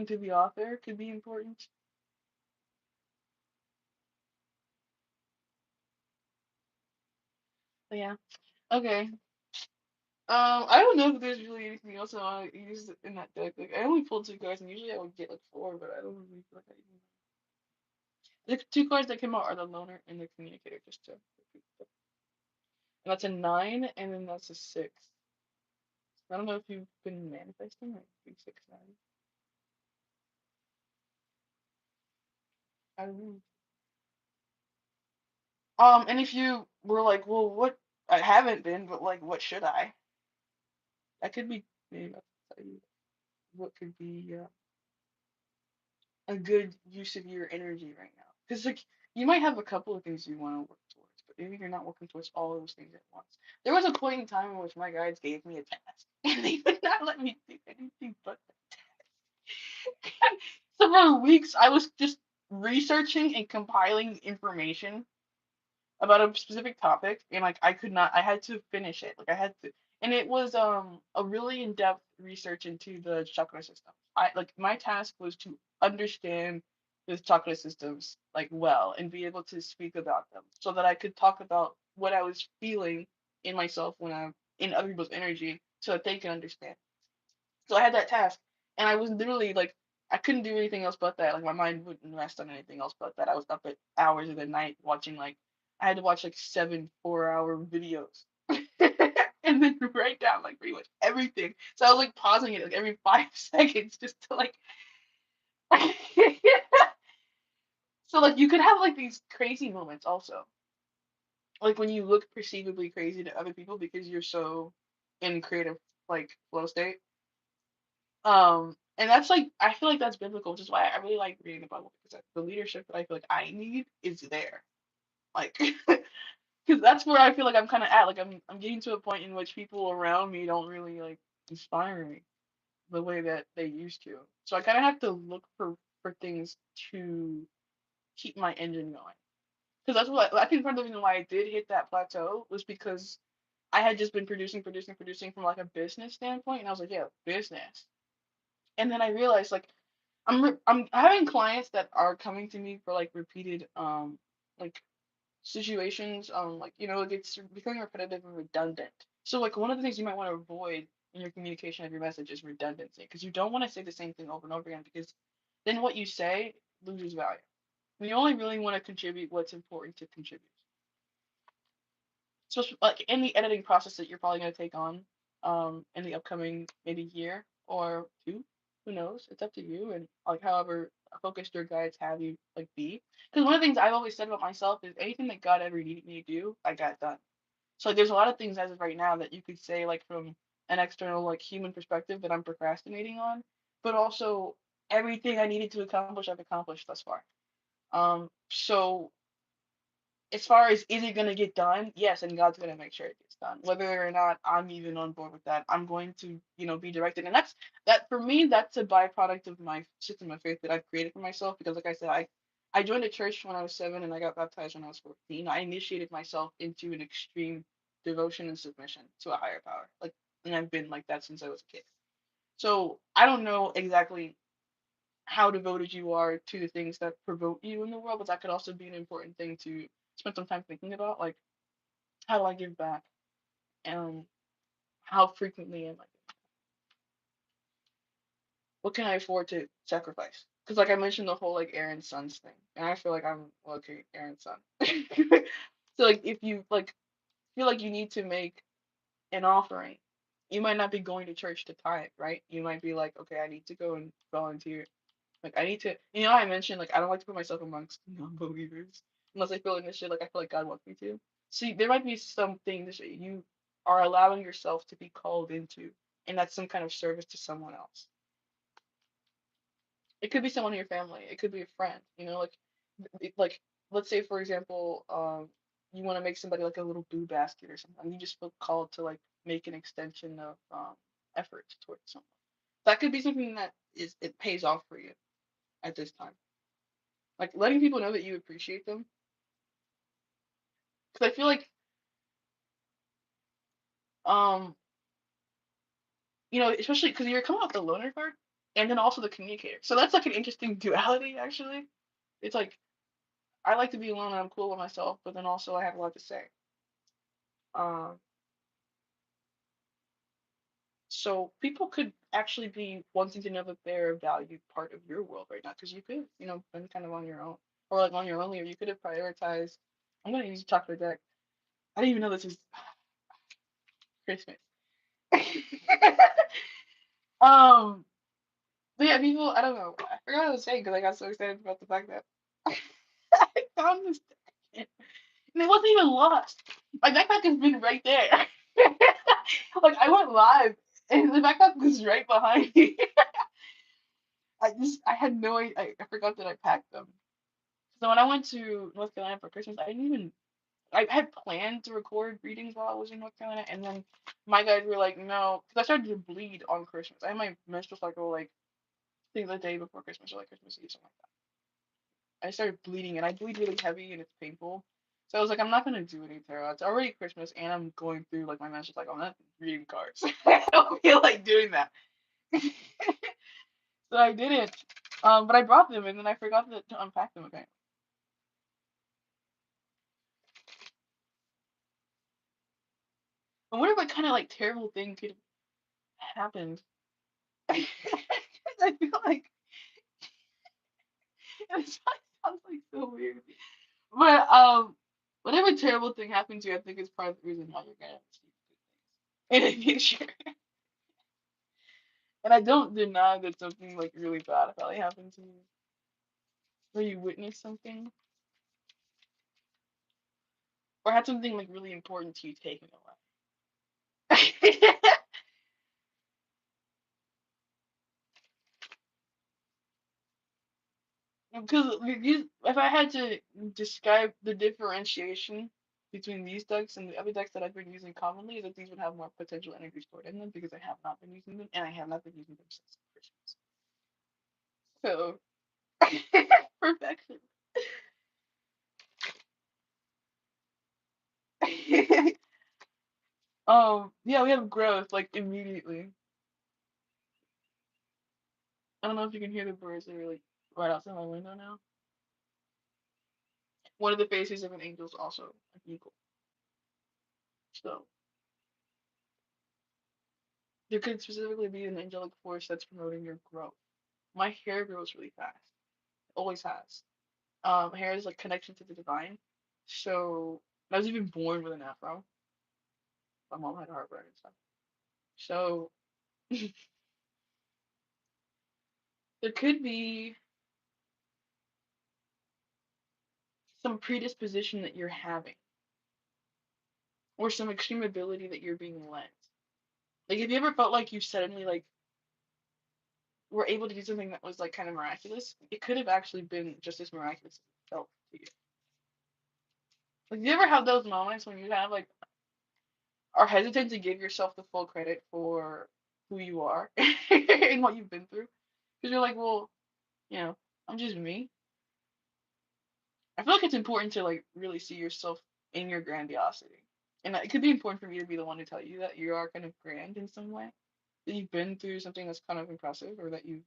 to the author could be important. But yeah. Okay. I don't know if there's really anything else I want to use in that deck. Like, I only pulled two cards, and usually I would get like four, but I don't really feel like I even. The two cards that came out are the Loner and the Communicator, just to repeat them. And that's a nine, and then that's a six. I don't know if you've been manifesting like 3, 6, 9. I don't know. And if you were like, well, what? I haven't been, but like, what should I? That could be maybe I'll tell you what could be a good use of your energy right now. Because like you might have a couple of things you want to work towards, but maybe you're not working towards all of those things at once. There was a point in time in which my guides gave me a task, and they would not let me do anything but that. So for weeks, I was just researching and compiling information about a specific topic, and like I could not, I had to finish it, like I had to, and it was a really in-depth research into the chakra system. I like my task was to understand the chakra systems like well and be able to speak about them so that I could talk about what I was feeling in myself when I'm in other people's energy so that they can understand. So I had that task, and I was literally like, I couldn't do anything else but that. Like my mind wouldn't rest on anything else but that. I was up at hours of the night watching like, I had to watch like 7 4-hour videos, and then write down like pretty much everything. So I was like pausing it like every 5 seconds just to like. So like you could have like these crazy moments also, like when you look perceivably crazy to other people because you're so in creative like flow state. And that's like I feel like that's biblical, which is why I really like reading the Bible because the leadership that I feel like I need is there. Like, because that's where I feel like I'm kind of at. Like I'm getting to a point in which people around me don't really like inspire me the way that they used to. So I kind of have to look for things to keep my engine going. Because that's what I think part of the reason why I did hit that plateau was because I had just been producing from like a business standpoint, and I was like, yeah, business. And then I realized like I'm having clients that are coming to me for like repeated like situations like it gets becoming repetitive and redundant. So like one of the things you might want to avoid in your communication of your message is redundancy because you don't want to say the same thing over and over again because then what you say loses value. And you only really want to contribute what's important to contribute. So like in the editing process that you're probably going to take on in the upcoming maybe year or two, who knows, it's up to you and like however focused your guides have you like be, because one of the things I've always said about myself is anything that God ever needed me to do I got done. So like, there's a lot of things as of right now that you could say like from an external like human perspective that I'm procrastinating on, but also everything I needed to accomplish I've accomplished thus far. So as far as is it gonna get done? Yes, and God's gonna make sure it gets done. Whether or not I'm even on board with that, I'm going to, be directed. And that for me, that's a byproduct of my system of faith that I've created for myself. Because like I said, I joined a church when I was 7 and I got baptized when I was 14. I initiated myself into an extreme devotion and submission to a higher power. Like and I've been like that since I was a kid. So I don't know exactly how devoted you are to the things that provoke you in the world, but that could also be an important thing to spend some time thinking about. Like, how do I give back? And how frequently am I? What can I afford to sacrifice? Because, like I mentioned, the whole like Aaron's sons thing, and I feel like I'm okay, Aaron's son. So, like, if you like feel like you need to make an offering, you might not be going to church to tithe, right? You might be like, okay, I need to go and volunteer. Like I need to, I mentioned like I don't like to put myself amongst non-believers unless I feel initiated, like I feel like God wants me to. See, there might be some things that you are allowing yourself to be called into, and that's some kind of service to someone else. It could be someone in your family. It could be a friend. Like like let's say for example, you want to make somebody like a little boo basket or something. You just feel called to like make an extension of effort towards someone. That could be something that it pays off for you at this time. Like letting people know that you appreciate them. Because I feel like um especially because you're coming off the loner card and then also the communicator. So that's like an interesting duality actually. It's like I like to be alone and I'm cool with myself, but then also I have a lot to say. Um, so people could actually be wanting to know that they're a valued part of your world right now because you could, been kind of on your own or like on your own, or you could have prioritized. I'm gonna use chocolate deck. I didn't even know this was Christmas. um, but yeah, people. I don't know. I forgot what I was saying because I got so excited about the fact that I found this deck and it wasn't even lost. My backpack has been right there. Like I went live and the backpack was right behind me. I had no I forgot that I packed them. So when I went to North Carolina for Christmas, I didn't even I had planned to record readings while I was in North Carolina, and then my guys were like, no, because I started to bleed on Christmas. I had my menstrual cycle like I think the day before Christmas or like Christmas Eve, something like that. I started bleeding, and I bleed really heavy, and it's painful. So I was like, I'm not gonna do any tarot. It's already Christmas, and I'm going through like my menstrual cycle. I'm not reading cards. I don't feel like doing that. So I didn't. But I brought them, and then I forgot to unpack them again. And what if a kind of like terrible thing could have happened? I feel like it sounds like so weird. But whatever terrible thing happened to you, I think is part of the reason why you're gonna see good things in the future. And I don't deny that something like really bad probably happened to you, where you witnessed something, or had something like really important to you taken away. Because if I had to describe the differentiation between these decks and the other decks that I've been using commonly, is that these would have more potential energy stored in them because I have not been using them and I have not been using them since Christmas. So perfection. Yeah, we have growth like immediately. I don't know if you can hear the birds. They're like right outside my window now. One of the faces of an angel is also an eagle. So there could specifically be an angelic force that's promoting your growth. My hair grows really fast. Always has. Hair is like connection to the divine. So I was even born with an afro. My mom had heartburn and stuff. So there could be some predisposition that you're having, or some extreme ability that you're being lent. Like, have you ever felt like you suddenly like were able to do something that was like kind of miraculous? It could have actually been just as miraculous as it felt to you. Like, do you ever have those moments when you have like are hesitant to give yourself the full credit for who you are and what you've been through? Because you're like, well, you know, I'm just me. I feel like it's important to like really see yourself in your grandiosity. And it could be important for me to be the one to tell you that you are kind of grand in some way, that you've been through something that's kind of impressive, or that you've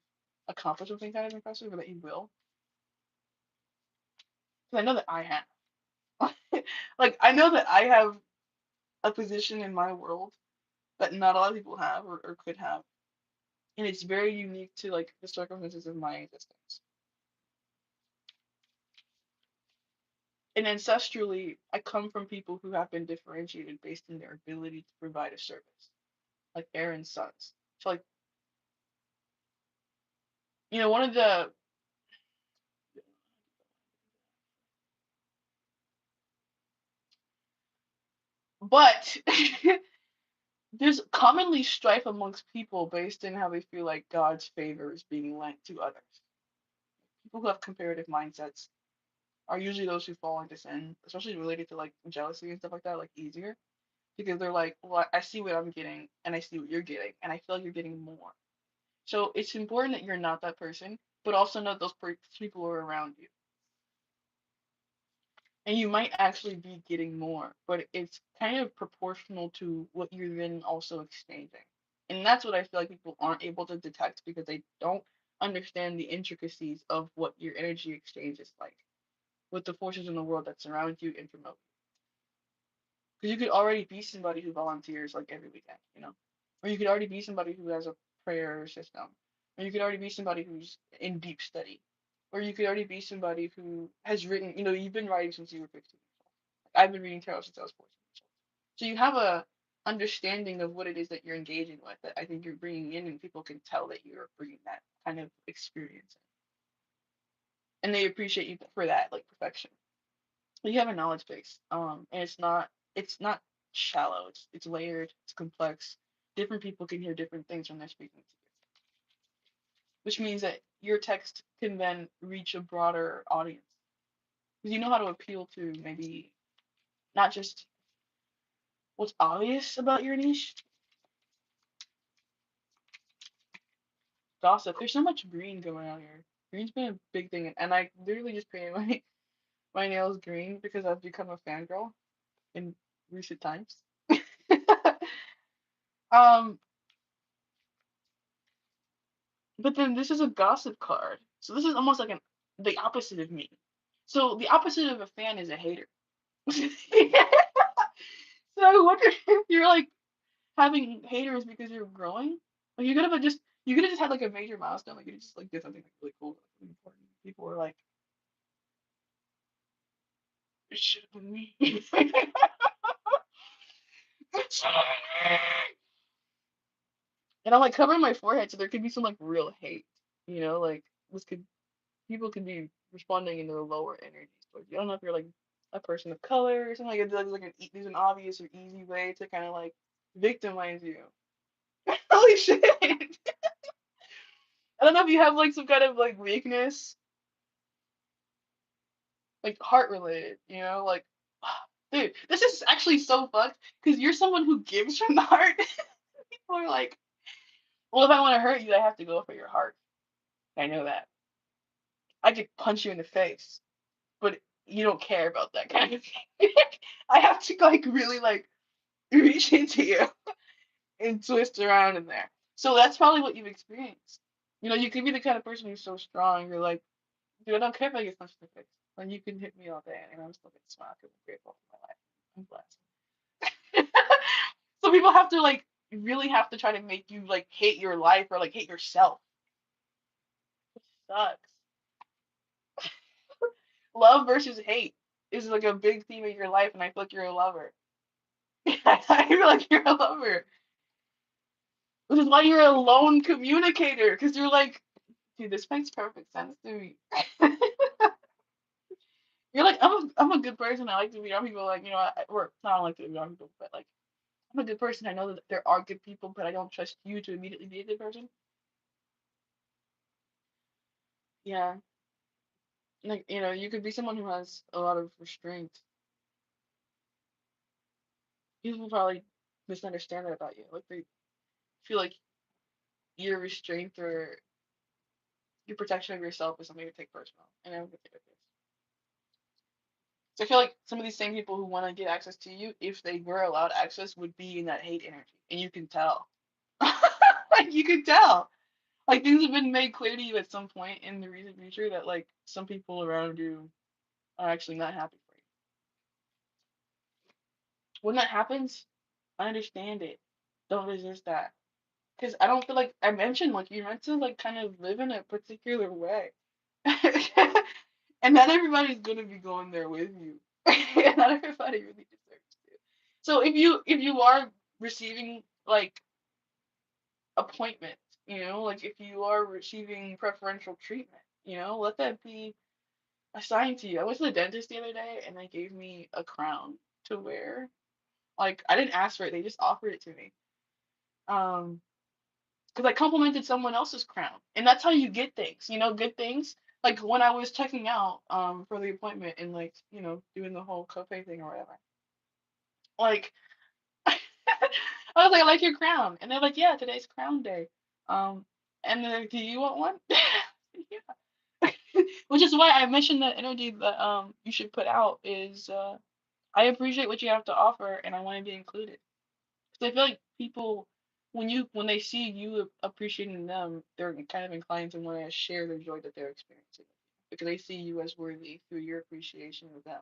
accomplished something kind of impressive, or that you will. Because I know that I have. Like, I know that I have a position in my world that not a lot of people have or could have. And it's very unique to like the circumstances of my existence. And ancestrally, I come from people who have been differentiated based on their ability to provide a service, like Aaron's sons. So, like, one of the, but there's commonly strife amongst people based in how they feel like God's favor is being lent to others. People who have comparative mindsets are usually those who fall into sin, especially related to like jealousy and stuff like that, like easier. Because they're like, well, I see what I'm getting and I see what you're getting, and I feel like you're getting more. So it's important that you're not that person, but also know those people are around you. And you might actually be getting more, but it's kind of proportional to what you're then also exchanging. And that's what I feel like people aren't able to detect because they don't understand the intricacies of what your energy exchange is like with the forces in the world that surround you and promote you. Because you could already be somebody who volunteers like every weekend, or you could already be somebody who has a prayer system, or you could already be somebody who's in deep study, or you could already be somebody who has written, you've been writing since you were 15 years old. Like, I've been reading tarot since I was 14 years old. So you have a understanding of what it is that you're engaging with that I think you're bringing in, and people can tell that you're bringing that kind of experience in, and they appreciate you for that, like perfection. You have a knowledge base, and it's not shallow. It's layered. It's complex. Different people can hear different things when they're speaking to you, which means that your text can then reach a broader audience because you know how to appeal to maybe not just what's obvious about your niche. Gossip. There's so much green going on here. Green's been a big thing, and I literally just painted my nails green because I've become a fangirl in recent times. um, But then this is a gossip card. So this is almost like the opposite of me. So the opposite of a fan is a hater. So I wonder if you're like having haters because you're growing. Like you could have just had like a major milestone. Like you just like did something like really cool, like, really important. People were like, it should have been me. It should have been me. And I'm like covering my forehead so there could be some like real hate. Like this could people can be responding in their lower energies towards you. I don't know if you're like a person of color or something like that. There's an obvious or easy way to kind of like victimize you. Holy shit! I don't know if you have like some kind of like weakness, like heart related. Like dude, this is actually so fucked because you're someone who gives from the heart. People are like, well, if I want to hurt you, I have to go for your heart. I know that. I could punch you in the face, but you don't care about that kind of thing. I have to like really like reach into you and twist around in there. So that's probably what you've experienced. You could be the kind of person who's so strong. You're like, dude, I don't care if I get punched in the face. Like you can hit me all day, and I'm still gonna smile because I'm grateful for my life. I'm blessed. So people have to like really have to try to make you like hate your life or like hate yourself. Which sucks. Love versus hate is like a big theme of your life, and I feel like you're a lover. I feel like you're a lover. Which is why you're a lone communicator, because you're like, dude, this makes perfect sense to me. You're like, I'm a good person. I like to be around people. Like, or not I don't like to be around people, but like, I'm a good person. I know that there are good people, but I don't trust you to immediately be a good person. Yeah, like you could be someone who has a lot of restraint. People probably misunderstand that about you. Like they feel like your restraint or your protection of yourself is something to take personal, and I don't think it is. So I feel like some of these same people who want to get access to you, if they were allowed access, would be in that hate energy, and you can tell. Like you can tell. Like things have been made clear to you at some point in the recent future that like some people around you are actually not happy for you. When that happens, I understand it. Don't resist that. Because I don't feel like I mentioned like you're meant to like kind of live in a particular way. And not everybody's gonna be going there with you. And not everybody really deserves to. So if you are receiving like appointment, like if you are receiving preferential treatment, let that be assigned to you. I went to the dentist the other day and they gave me a crown to wear. Like I didn't ask for it, they just offered it to me. because I complimented someone else's crown, and that's how you get things. Good things. Like when I was checking out for the appointment and like doing the whole copay thing or whatever. Like I was like, I like your crown, and they're like, yeah, today's crown day. Um, and they're like, do you want one? Yeah. Which is why I mentioned the energy that you should put out is I appreciate what you have to offer, and I want to be included. Because I feel like people, when they see you appreciating them, they're kind of inclined to want to share the joy that they're experiencing because they see you as worthy through your appreciation of them.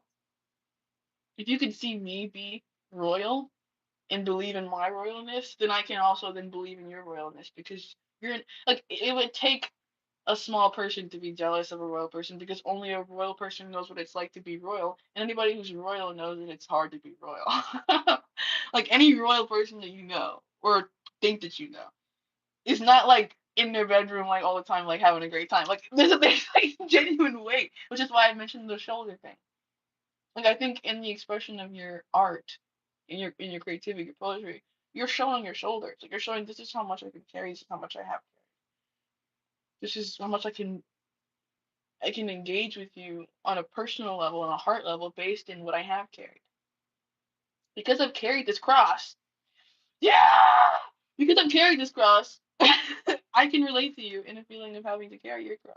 If you could see me be royal and believe in my royalness, then I can also then believe in your royalness because like it would take a small person to be jealous of a royal person because only a royal person knows what it's like to be royal, and anybody who's royal knows that it's hard to be royal. Like any royal person that you know or think that you know is not like in their bedroom like all the time like having a great time. Like there's like genuine weight, which is why I mentioned the shoulder thing. Like I think in the expression of your art, in your creativity, your poetry, you're showing your shoulders. Like you're showing this is how much I can carry, this is how much I have. This is how much I can engage with you on a personal level, on a heart level, based in what I have carried. Because I've carried this cross. Yeah! Because I've carried this cross, I can relate to you in a feeling of having to carry your cross.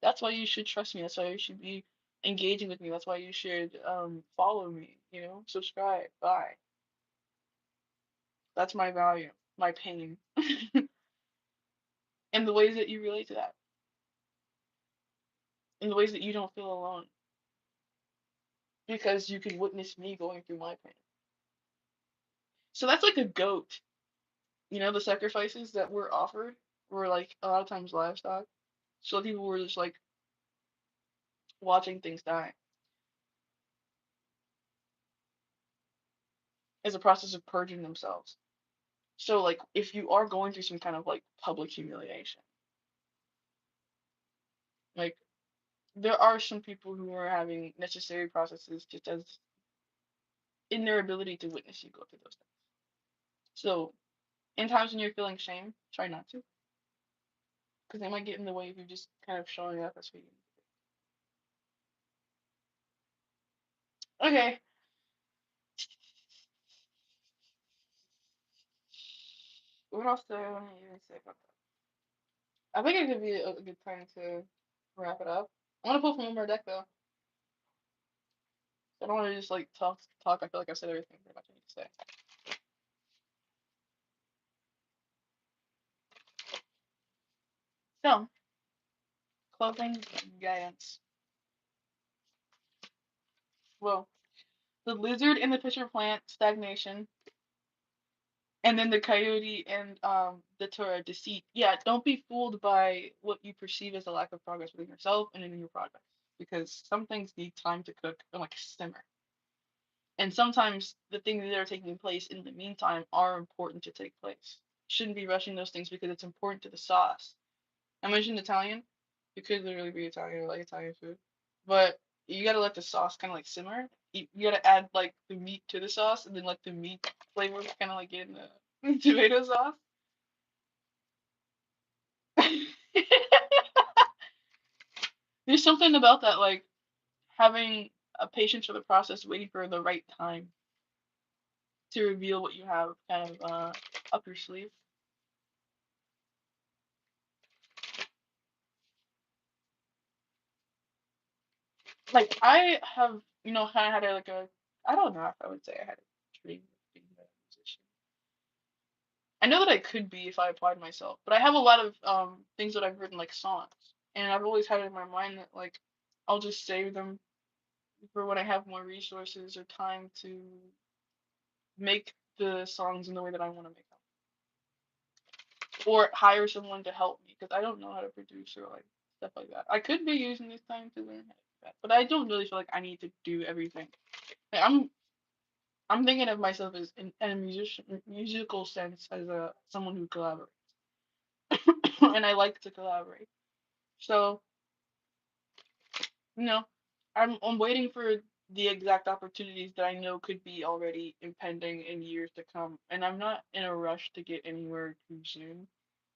That's why you should trust me. That's why you should be engaging with me. That's why you should follow me, subscribe, buy. That's my value, my pain, and the ways that you relate to that, in the ways that you don't feel alone, because you can witness me going through my pain. So that's like a goat. The sacrifices that were offered were like a lot of times livestock. So people were just like watching things die as a process of purging themselves. So like if you are going through some kind of like public humiliation, like there are some people who are having necessary processes just as in their ability to witness you go through those things. So in times when you're feeling shame, try not to, because they might get in the way of you just kind of showing up as who you need. Okay, what else do I want to even say about that? I think it could be a good time to wrap it up. I want to pull from one more deck though. I don't want to just like talk. I feel like I said everything pretty much I need to say. So, closing guidance. Well, the lizard and the pitcher plant stagnation, and then the coyote and the Torah deceit. Yeah, don't be fooled by what you perceive as a lack of progress within yourself and in your progress, because some things need time to cook and like simmer. And sometimes the things that are taking place in the meantime are important to take place. Shouldn't be rushing those things because it's important to the sauce. I mentioned Italian. You could literally be Italian or like Italian food, but you gotta let the sauce kind of like simmer. You gotta add like the meat to the sauce, and then let the meat flavor kind of like get in the tomato sauce. There's something about that, like having a patience for the process, waiting for the right time to reveal what you have kind of up your sleeve. Like I have, kind of had I don't know if I would say I had a dream of being a musician. I know that I could be if I applied myself, but I have a lot of things that I've written like songs, and I've always had it in my mind that like I'll just save them for when I have more resources or time to make the songs in the way that I want to make them, or hire someone to help me because I don't know how to produce or like stuff like that. I could be using this time to learn how to do that, but I don't really feel like I need to do everything. Like, I'm thinking of myself as in a musical sense as a someone who collaborates, and I like to collaborate. So, you know, I'm waiting for the exact opportunities that I know could be already impending in years to come. And I'm not in a rush to get anywhere too soon.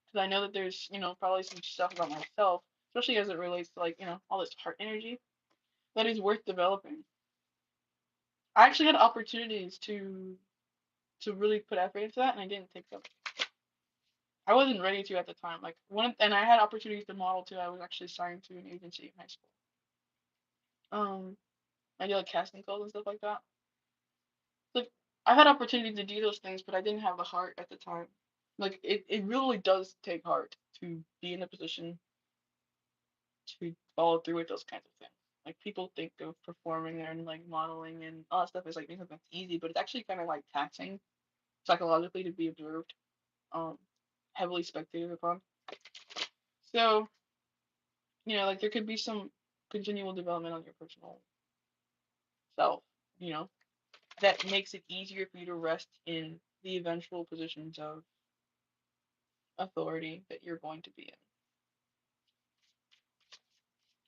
Because I know that there's, probably some stuff about myself, especially as it relates to like, all this heart energy that is worth developing. I actually had opportunities to really put effort into that and I didn't take them. I wasn't ready to at the time. Like one and I had opportunities to model too. I was actually signed to an agency in high school. I did like casting calls and stuff like that. Like I had opportunity to do those things, but I didn't have the heart at the time. Like it really does take heart to be in a position to follow through with those kinds of things. Like people think of performing and like modeling and all that stuff is like something that's easy, but it's actually kind of like taxing psychologically to be observed, um, heavily spectated upon. So, like there could be some continual development on your personal self, you know, that makes it easier for you to rest in the eventual positions of authority that you're going to be in.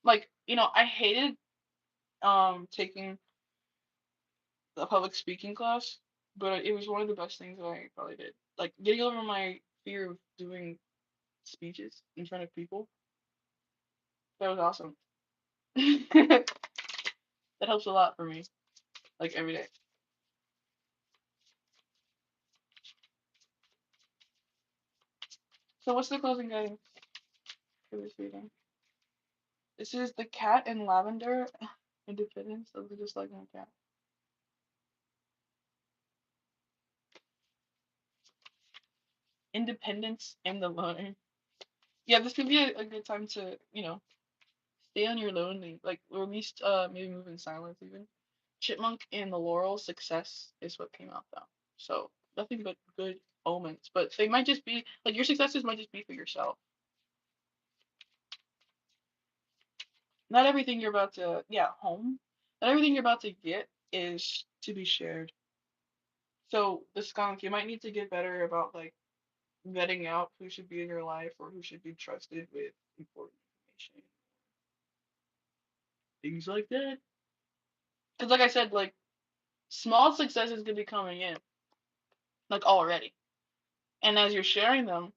Like, I hated taking a public speaking class, but it was one of the best things that I probably did. Like getting over my fear of doing speeches in front of people. That was awesome. That helps a lot for me, like every day. So what's the closing guidance for this reading? This is the cat in lavender. Independence. Those are just like my cat. Independence and the loner. Yeah, this could be a good time to, stay on your lonely, like or at least maybe move in silence even. Chipmunk and the laurel success is what came out though. So nothing but good omens. But they might just be like your successes might just be for yourself. Not everything you're about to home. Not everything you're about to get is to be shared. So the skunk, you might need to get better about like vetting out who should be in your life or who should be trusted with important information. Things like that. Because like I said, like small successes could be coming in, like already. And as you're sharing them,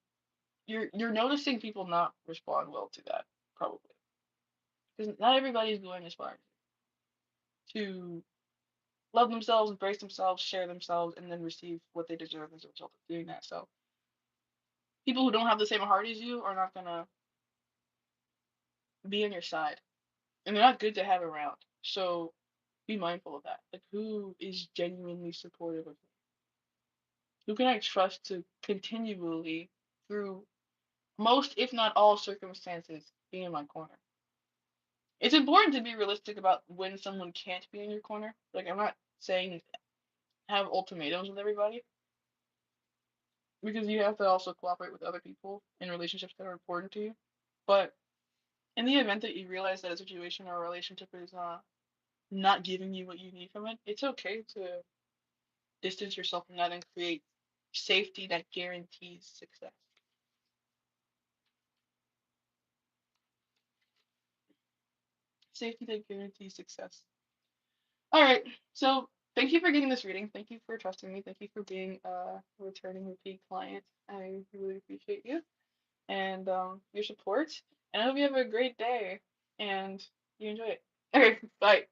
you're noticing people not respond well to that, probably. Because not everybody's going as far to love themselves, embrace themselves, share themselves, and then receive what they deserve as a result of doing that. So people who don't have the same heart as you are not gonna be on your side. And they're not good to have around. So be mindful of that. Like who is genuinely supportive of me? Who can I trust to continually, through most, if not all, circumstances, be in my corner? It's important to be realistic about when someone can't be in your corner. Like I'm not saying have ultimatums with everybody because you have to also cooperate with other people in relationships that are important to you. But in the event that you realize that a situation or a relationship is not giving you what you need from it, it's okay to distance yourself from that and create safety that guarantees success. Safety that guarantees success. All right. So thank you for getting this reading. Thank you for trusting me. Thank you for being a returning repeat client. I really appreciate you and your support. And I hope you have a great day and you enjoy it. All right. Bye.